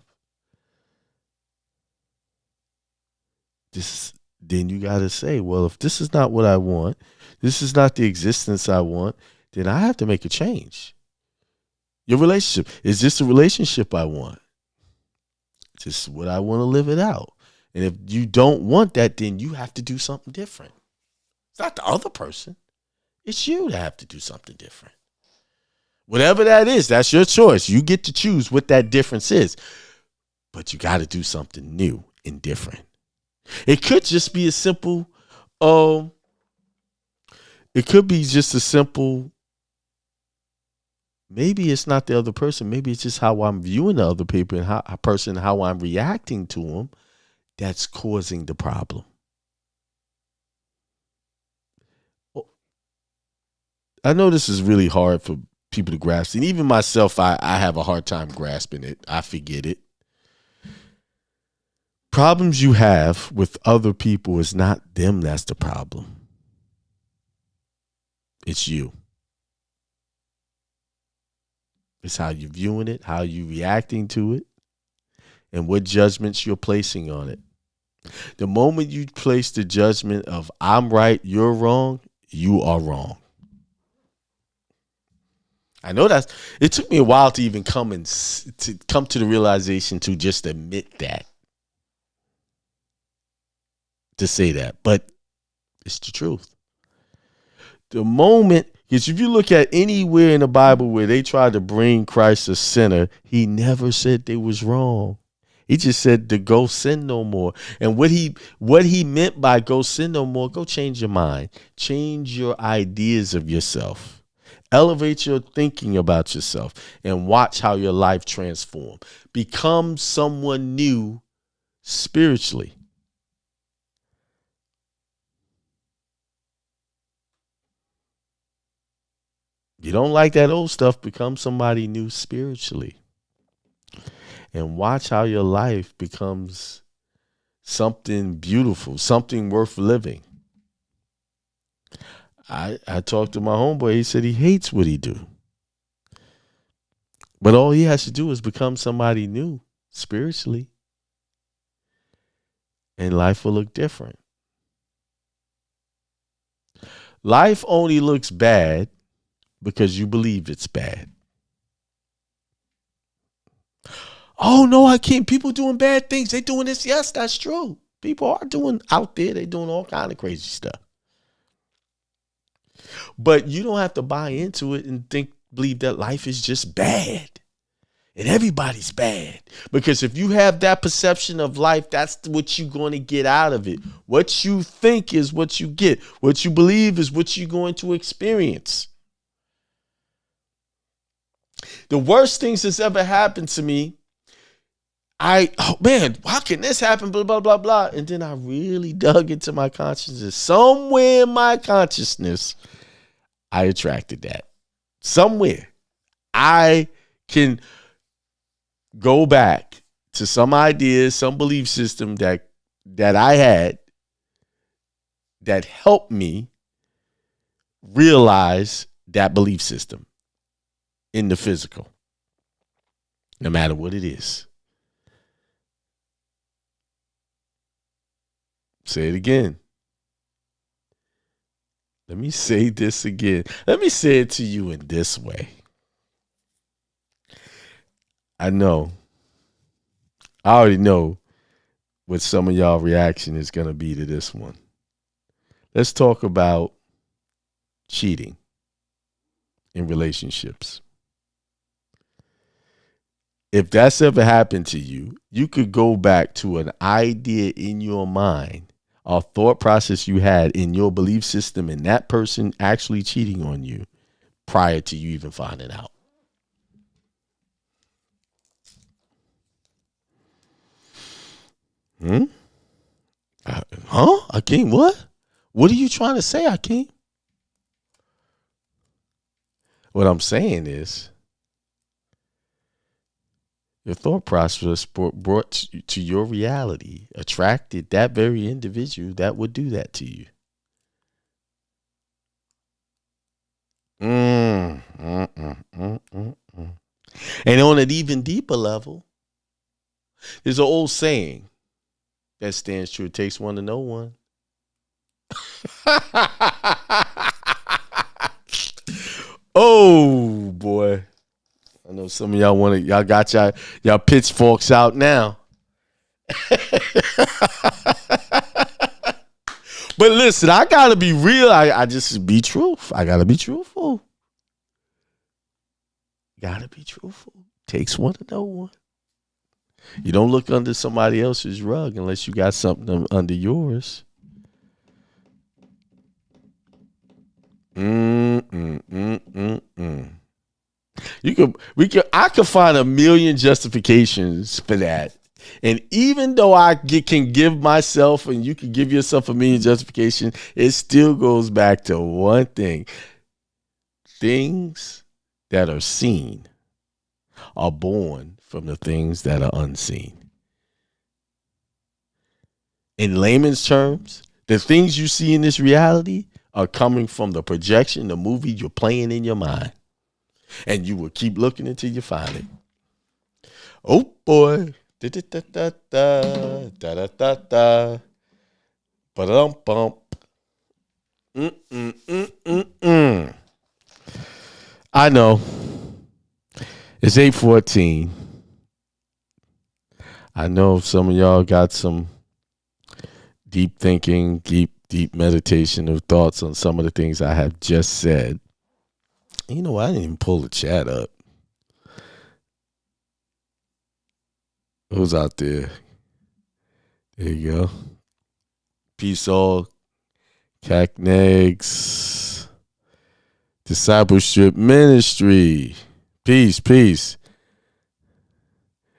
A: Then you got to say, well, if this is not what I want, this is not the existence I want, then I have to make a change. Your relationship, is this a relationship I want? Is this what I want to live it out? And if you don't want that, then you have to do something different. It's not the other person. It's you that have to do something different. Whatever that is, that's your choice. You get to choose what that difference is. But you got to do something new and different. It could just be a simple, maybe it's not the other person. Maybe it's just how I'm viewing the other people and how I'm reacting to them that's causing the problem. I know this is really hard for people to grasp. And even myself, I have a hard time grasping it. I forget it. Problems you have with other people is not them that's the problem. It's you. It's how you're viewing it, how you're reacting to it, and what judgments you're placing on it. The moment you place the judgment of I'm right, you're wrong, you are wrong. I know it took me a while to even come to the realization to just admit that, to say that, but it's the truth. The moment, because if you look at anywhere in the Bible where they tried to bring Christ a sinner, he never said they was wrong. He just said to go sin no more. And what he meant by go sin no more, go change your mind. Change your ideas of yourself. Elevate your thinking about yourself and watch how your life transform. Become someone new spiritually. You don't like that old stuff, become somebody new spiritually. And watch how your life becomes something beautiful, something worth living. I talked to my homeboy. He said he hates what he do. But all he has to do is become somebody new spiritually. And life will look different. Life only looks bad because you believe it's bad. Oh, no, I can't. People doing bad things. They doing this. Yes, that's true. People are doing out there. They doing all kind of crazy stuff. But you don't have to buy into it and believe that life is just bad and everybody's bad. Because if you have that perception of life, that's what you're going to get out of it. What you think is what you get. What you believe is what you're going to experience. The worst things that's ever happened to me, oh man, how can this happen? Blah, blah, blah, blah. And then I really dug into my consciousness. Somewhere in my consciousness, I attracted that. Somewhere. I can go back to some ideas, some belief system that I had that helped me realize that belief system in the physical, no matter what it is. Say it again. Let me say this again. Let me say it to you in this way. I know. I already know what some of y'all reaction is going to be to this one. Let's talk about cheating in relationships. If that's ever happened to you, you could go back to an idea in your mind, a thought process you had in your belief system, and that person actually cheating on you prior to you even finding out. Akeem, what? What are you trying to say, Akeem? What I'm saying is, your thought process brought to your reality attracted that very individual that would do that to you. And on an even deeper level, there's an old saying that stands true. It takes one to know one. Oh, boy. I know some of y'all got y'all pitchforks out now. But listen, I gotta be real. I just be truth. I gotta be truthful. Gotta be truthful. Takes one to know one. You don't look under somebody else's rug unless you got something under yours. I could find a million justifications for that. And even though I can give myself and you can give yourself a million justifications, it still goes back to one thing. Things that are seen are born from the things that are unseen. In layman's terms, the things you see in this reality are coming from the projection, the movie you're playing in your mind. And you will keep looking until you find it. Oh, boy. Da da da da da da da da. Ba-dum bump. I know. It's 8:14. I know some of y'all got some deep thinking, deep meditation of thoughts on some of the things I have just said. You know, I didn't even pull the chat up. Who's out there? There you go. Peace all. Cacnegs. Discipleship Ministry. Peace.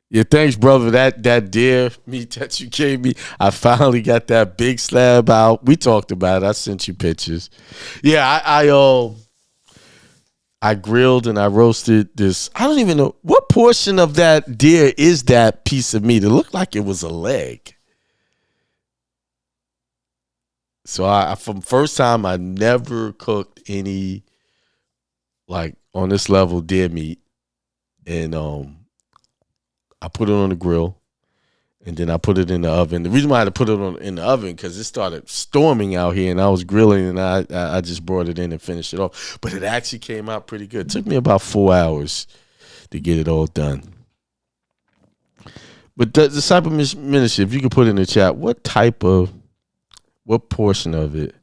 A: Yeah, thanks, brother. That deer meat that you gave me, I finally got that big slab out. We talked about it. I sent you pictures. Yeah, I grilled and I roasted this. I don't even know what portion of that deer is that piece of meat. It looked like it was a leg. So from first time, I never cooked any like on this level deer meat, and I put it on the grill, and then I put it in the oven. The reason why I had to put it in the oven because it started storming out here, and I was grilling, and I just brought it in and finished it off. But it actually came out pretty good. It took me about 4 hours to get it all done. But the Disciple Ministry, if you could put in the chat, what portion of it?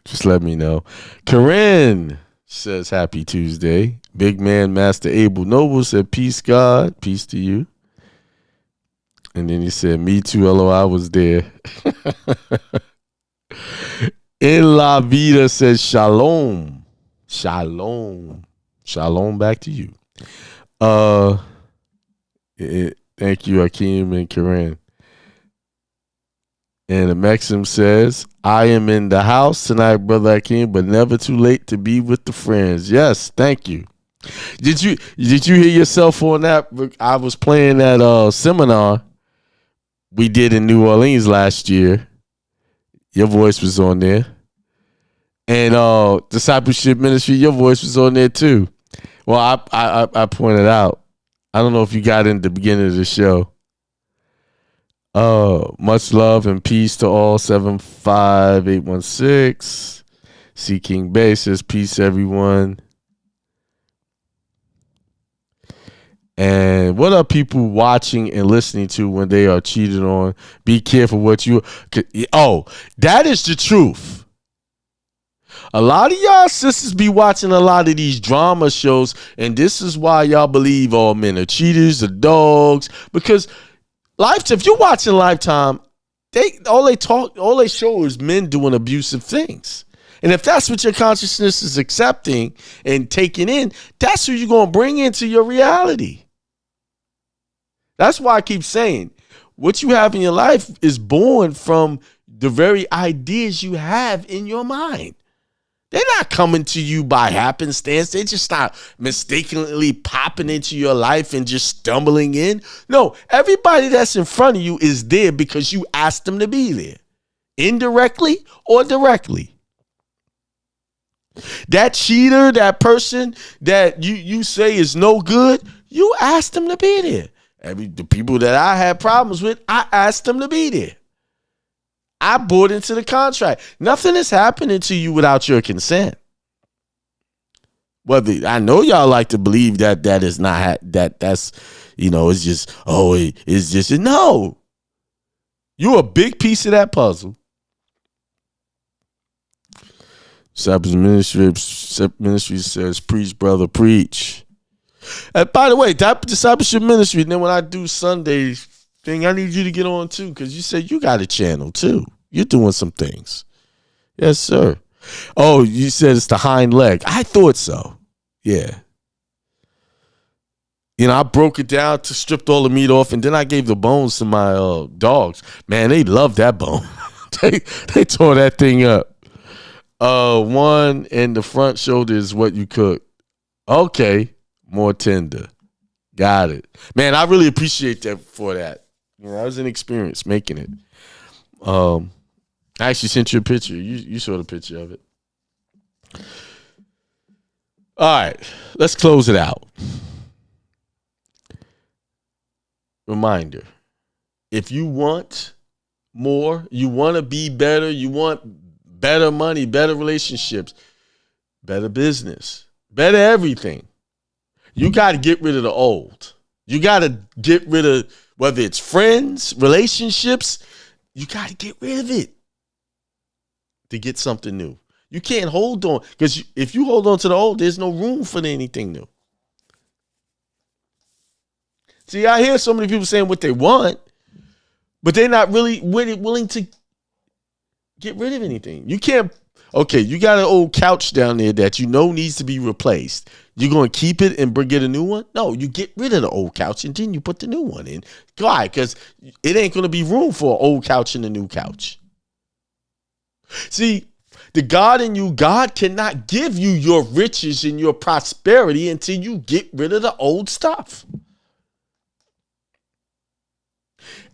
A: Just let me know. Corinne says happy Tuesday. Big man Master Abel Noble said peace, God, peace to you. And then he said me too, LOL, I was there. In La Vida says shalom back to you. Thank you, Akeem and Corinne. And Maxim says, I am in the house tonight, Brother Akeem, but never too late to be with the friends. Yes, thank you. Did you hear yourself on that? I was playing that seminar we did in New Orleans last year. Your voice was on there. And Discipleship Ministry, your voice was on there too. Well, I pointed out. I don't know if you got in the beginning of the show. Much love and peace to all. 75816. C King Bay says peace, everyone. And what are people watching and listening to when they are cheated on? Be careful what you. Oh, that is the truth. A lot of y'all sisters be watching a lot of these drama shows, and this is why y'all believe all men are cheaters, or dogs, because if you're watching Lifetime, all they show is men doing abusive things. And if that's what your consciousness is accepting and taking in, that's who you're going to bring into your reality. That's why I keep saying what you have in your life is born from the very ideas you have in your mind. They're not coming to you by happenstance. They just not mistakenly popping into your life and just stumbling in. No, everybody that's in front of you is there because you asked them to be there, indirectly or directly. That cheater, that person that you say is no good, you asked them to be there. The people that I had problems with, I asked them to be there. I bought into the contract. Nothing is happening to you without your consent. Whether I know y'all like to believe that is not that's it's just it's just no. You're a big piece of that puzzle. Discipleship Ministry says, preach, brother, preach. And by the way, that Discipleship Ministry, then when I do Sundays thing, I need you to get on too, because you said you got a channel too. You're doing some things. Yes, sir. Oh, you said it's the hind leg. I thought so. Yeah. I broke it down to stripped all the meat off, and then I gave the bones to my dogs. Man, they love that bone. they tore that thing up. One in the front shoulder is what you cook. Okay, more tender. Got it. Man, I really appreciate that for that. That was an experience making it. I actually sent you a picture. You saw the picture of it. All right, let's close it out. Reminder, if you want more, you want to be better, you want better money, better relationships, better business, better everything, you got to get rid of the old. You got to get rid of, whether it's friends, relationships, you got to get rid of it to get something new. You can't hold on, because if you hold on to the old, there's no room for anything new. See, I hear so many people saying what they want, but they're not really willing to get rid of anything. You can't, okay, you got an old couch down there that you know needs to be replaced. You're going to keep it and get a new one? No, you get rid of the old couch and then you put the new one in. Why? Because it ain't going to be room for an old couch and a new couch. See, the God in you, God cannot give you your riches and your prosperity until you get rid of the old stuff.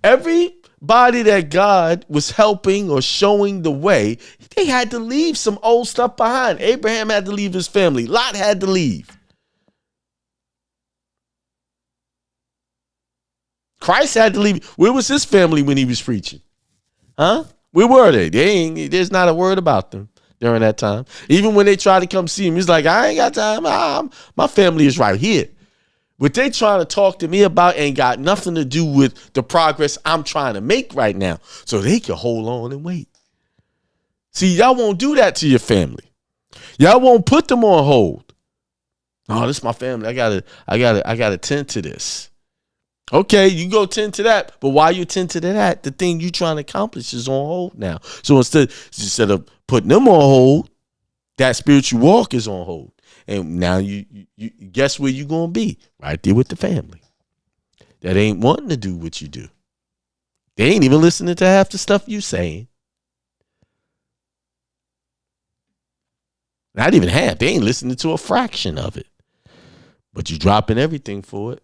A: Everybody that God was helping or showing the way, they had to leave some old stuff behind. Abraham had to leave his family. Lot had to leave. Christ had to leave. Where was his family when he was preaching? Huh? Where were they? There's not a word about them during that time. Even when they tried to come see him, he's like, I ain't got time. My family is right here. What they trying to talk to me about ain't got nothing to do with the progress I'm trying to make right now. So they can hold on and wait. See, y'all won't do that to your family. Y'all won't put them on hold. Oh, this is my family. I gotta tend to this. Okay, you go tend to that, but while you tend to that, the thing you trying to accomplish is on hold now. So instead of putting them on hold, that spiritual walk is on hold. And now you guess where you gonna be? Right there with the family that ain't wanting to do what you do. They ain't even listening to half the stuff you saying. Not even half. They ain't listening to a fraction of it. But you dropping everything for it.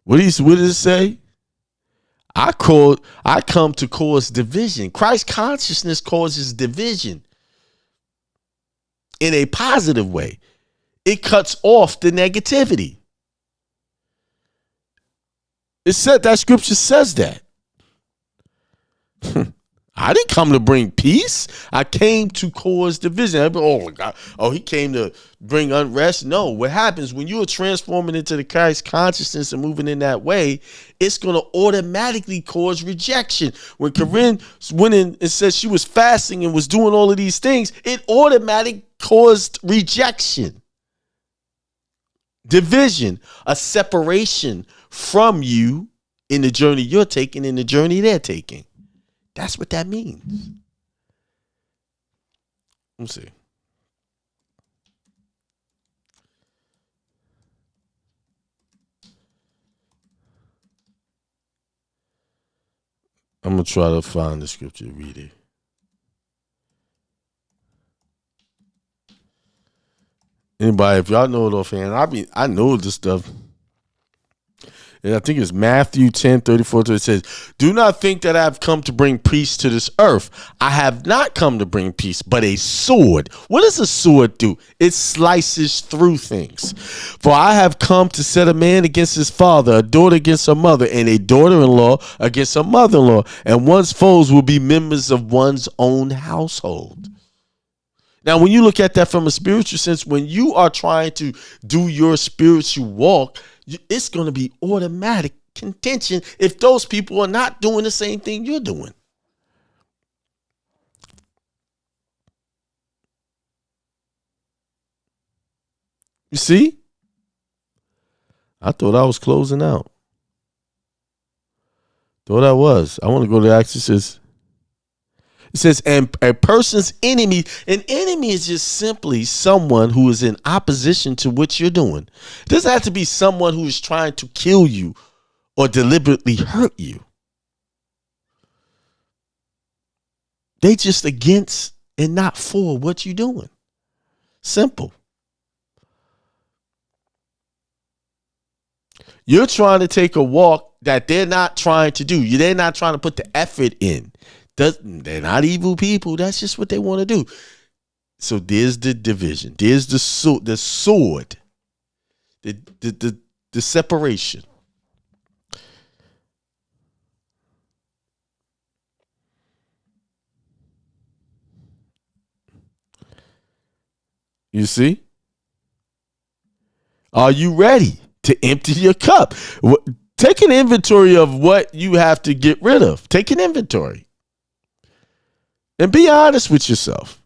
A: What does it say? I come to cause division. Christ consciousness causes division in a positive way. It cuts off the negativity. It said that scripture says that. I didn't come to bring peace. I came to cause division. Oh my God. Oh, he came to bring unrest. No, what happens when you are transforming into the Christ consciousness and moving in that way, it's going to automatically cause rejection. When Corinne went in and said she was fasting and was doing all of these things, it automatically caused rejection, division, a separation from you in the journey you're taking, in the journey they're taking. That's what that means. Let's see. I'm going to try to find the scripture, read it. Anybody, if y'all know it offhand, I know this stuff. And I think it's Matthew 10:34. It says, do not think that I have come to bring peace to this earth. I have not come to bring peace, but a sword. What does a sword do? It slices through things. For I have come to set a man against his father, a daughter against her mother, and a daughter-in-law against her mother-in-law. And one's foes will be members of one's own household. Now, when you look at that from a spiritual sense, when you are trying to do your spiritual walk, it's going to be automatic contention if those people are not doing the same thing you're doing. You see? I thought I was closing out. Thought I was. I want to go to Exodus. It says, and a person's enemy, an enemy is just simply someone who is in opposition to what you're doing. It doesn't have to be someone who is trying to kill you or deliberately hurt you. They just against and not for what you're doing. Simple. You're trying to take a walk that they're not trying to do. They're not trying to put the effort in They're not evil people. That's just what they want to do. So there's the division. There's the sword, the separation. You see? Are you ready to empty your cup? Take an inventory of what you have to get rid of. Take an inventory. And be honest with yourself.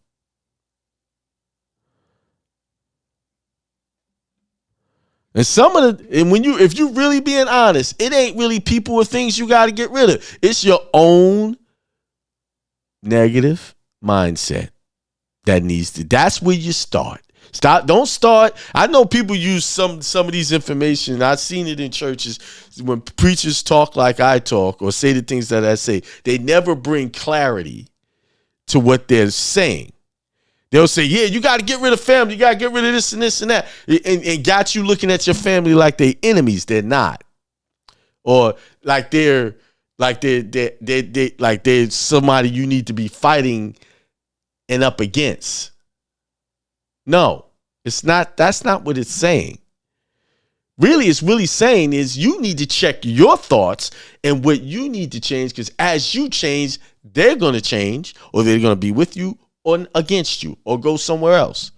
A: And if you really being honest, it ain't really people or things you got to get rid of. It's your own negative mindset that's where you start. Don't start. I know people use some of these information. I've seen it in churches when preachers talk like I talk or say the things that I say. They never bring clarity to what they're saying. They'll say, yeah, you got to get rid of family. You got to get rid of this and this and that. And got you looking at your family like they're enemies. They're not. Or like they're somebody you need to be fighting and up against. No, it's not. That's not what it's saying. Really, it's really saying is you need to check your thoughts and what you need to change, because as you change, they're going to change, or they're going to be with you or against you or go somewhere else.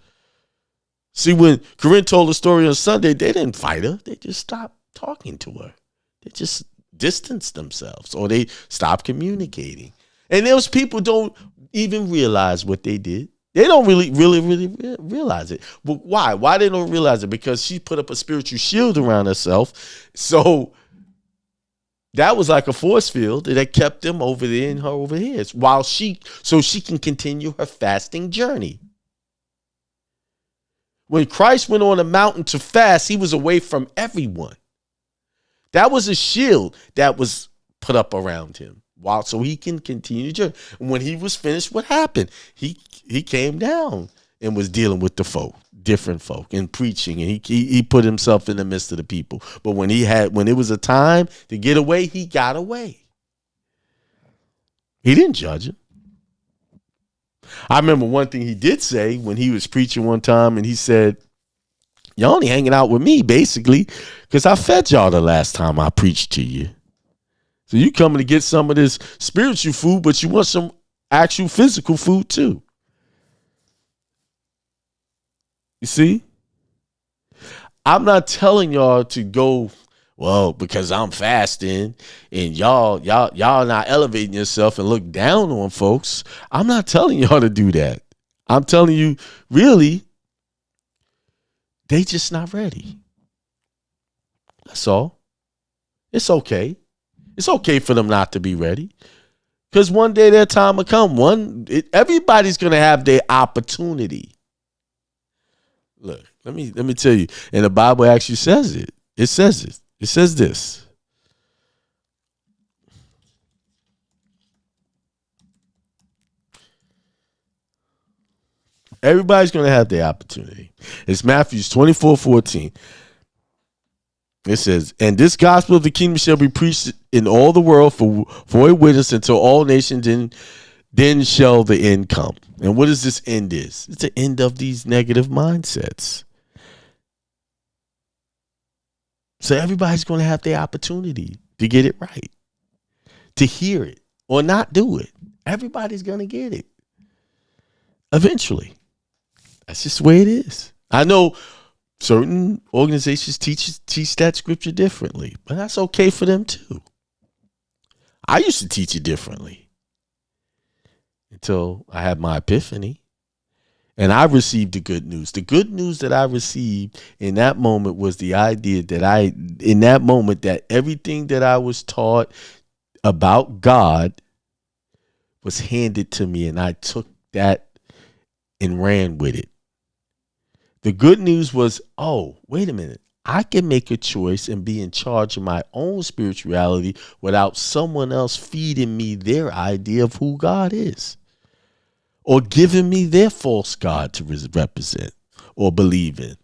A: See, when Corinne told the story on Sunday, they didn't fight her. They just stopped talking to her. They just distanced themselves, or they stopped communicating. And those people don't even realize what they did. They don't really realize it. But why? Why they don't realize it? Because she put up a spiritual shield around herself. So that was like a force field that kept them over there and her over here, so she can continue her fasting journey. When Christ went on a mountain to fast, he was away from everyone. That was a shield that was put up around him, so he can continue the journey. And when he was finished, what happened? He came down and was dealing with the different folk, and preaching, and he put himself in the midst of the people. But when it was a time to get away, he got away. He didn't judge him. I remember one thing he did say when he was preaching one time, and he said, "Y'all only hanging out with me basically because I fed y'all the last time I preached to you. So you coming to get some of this spiritual food, but you want some actual physical food too." You see? I'm not telling y'all to go, well, because I'm fasting and y'all not elevating yourself and look down on folks. I'm not telling y'all to do that. I'm telling you, really, they just not ready. That's all. It's okay. It's okay for them not to be ready, because one day their time will come. Everybody's going to have their opportunity. Look, let me tell you, and the Bible actually says it. It says it. It says this. Everybody's going to have their opportunity. It's Matthew 24:14. It says, "And this gospel of the kingdom shall be preached in all the world for a witness unto all nations, and then shall the end come." And what is this end is? It's the end of these negative mindsets. So everybody's going to have their opportunity to get it right, to hear it or not do it. Everybody's going to get it eventually. That's just the way it is. I know certain organizations teach that scripture differently, but that's okay for them too. I used to teach it differently until I had my epiphany and I received the good news. The good news that I received in that moment was the idea that in that moment, that everything that I was taught about God was handed to me, and I took that and ran with it. The good news was, oh, wait a minute. I can make a choice and be in charge of my own spirituality without someone else feeding me their idea of who God is, or giving me their false God to represent or believe in.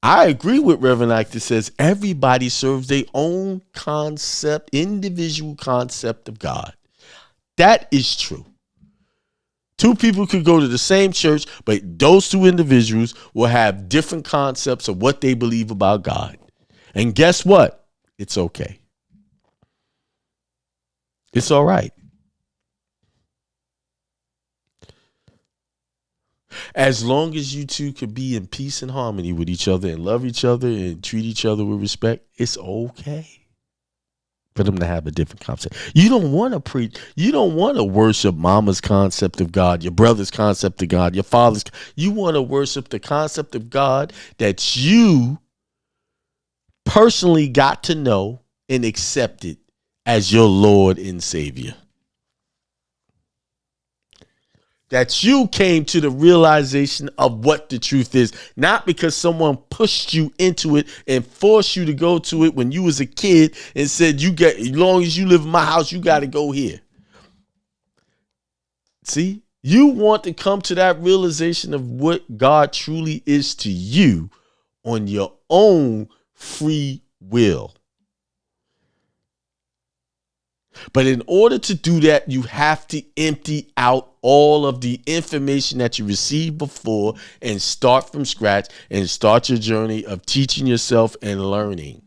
A: I agree with Reverend Ike that says everybody serves their own concept, individual concept of God. That is true. Two people could go to the same church, but those two individuals will have different concepts of what they believe about God. And guess what? It's okay. It's all right. As long as you two could be in peace and harmony with each other and love each other and treat each other with respect, it's okay for them to have a different concept. You don't want to preach. You don't want to worship mama's concept of God, your brother's concept of God, your father's. You want to worship the concept of God that you personally got to know and accepted as your Lord and Savior. That you came to the realization of what the truth is, not because someone pushed you into it and forced you to go to it when you was a kid and said, as long as you live in my house, you got to go here. See, you want to come to that realization of what God truly is to you on your own free will. But in order to do that, you have to empty out all of the information that you received before and start from scratch and start your journey of teaching yourself and learning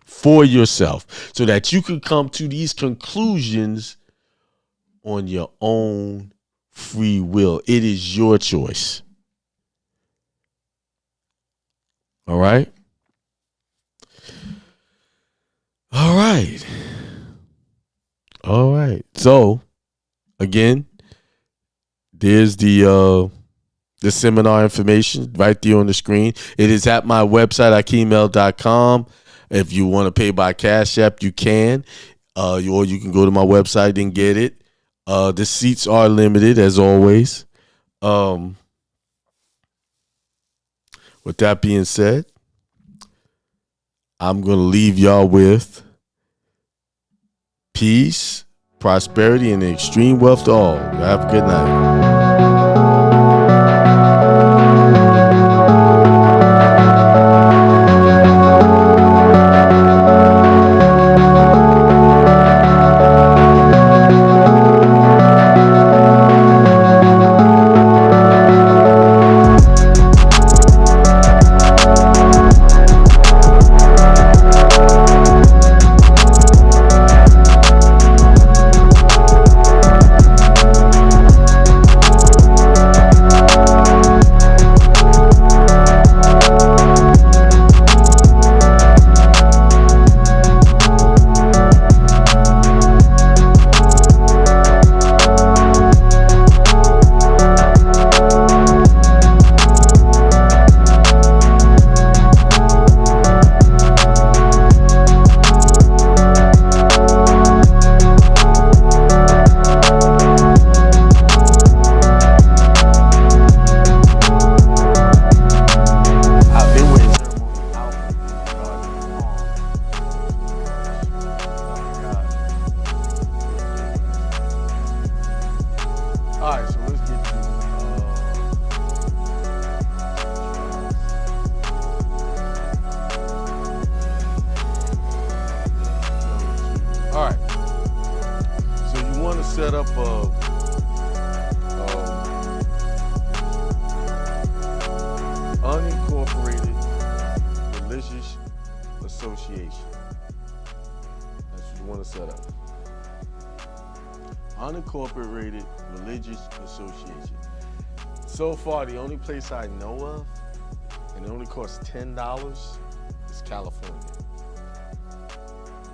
A: for yourself so that you can come to these conclusions on your own free will. It is your choice. All right? All right. All right. So, again, there's the seminar information right there on the screen. It is at my website, akimel.com. If you want to pay by Cash App, you can. Or you can go to my website and get it. The seats are limited, as always. With that being said, I'm going to leave y'all with peace, prosperity, and extreme wealth to all. Have a good night. Set up a unincorporated religious association. That's what you want to set up. Unincorporated religious association. So far, the only place I know of, and it only costs $10, is California.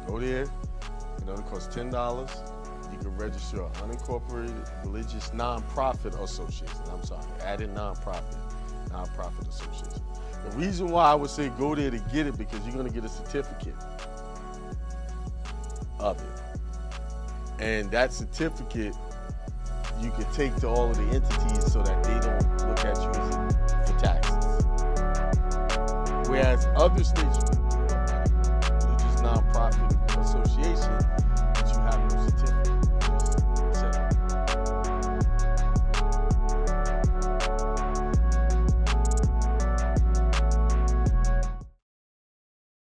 A: Go there, it only costs $10. You can register an unincorporated religious nonprofit association. I'm sorry, add in nonprofit association. The reason why I would say go there to get it, because you're going to get a certificate of it. And that certificate you can take to all of the entities so that they don't look at you as for taxes. Whereas other states, religious nonprofit association,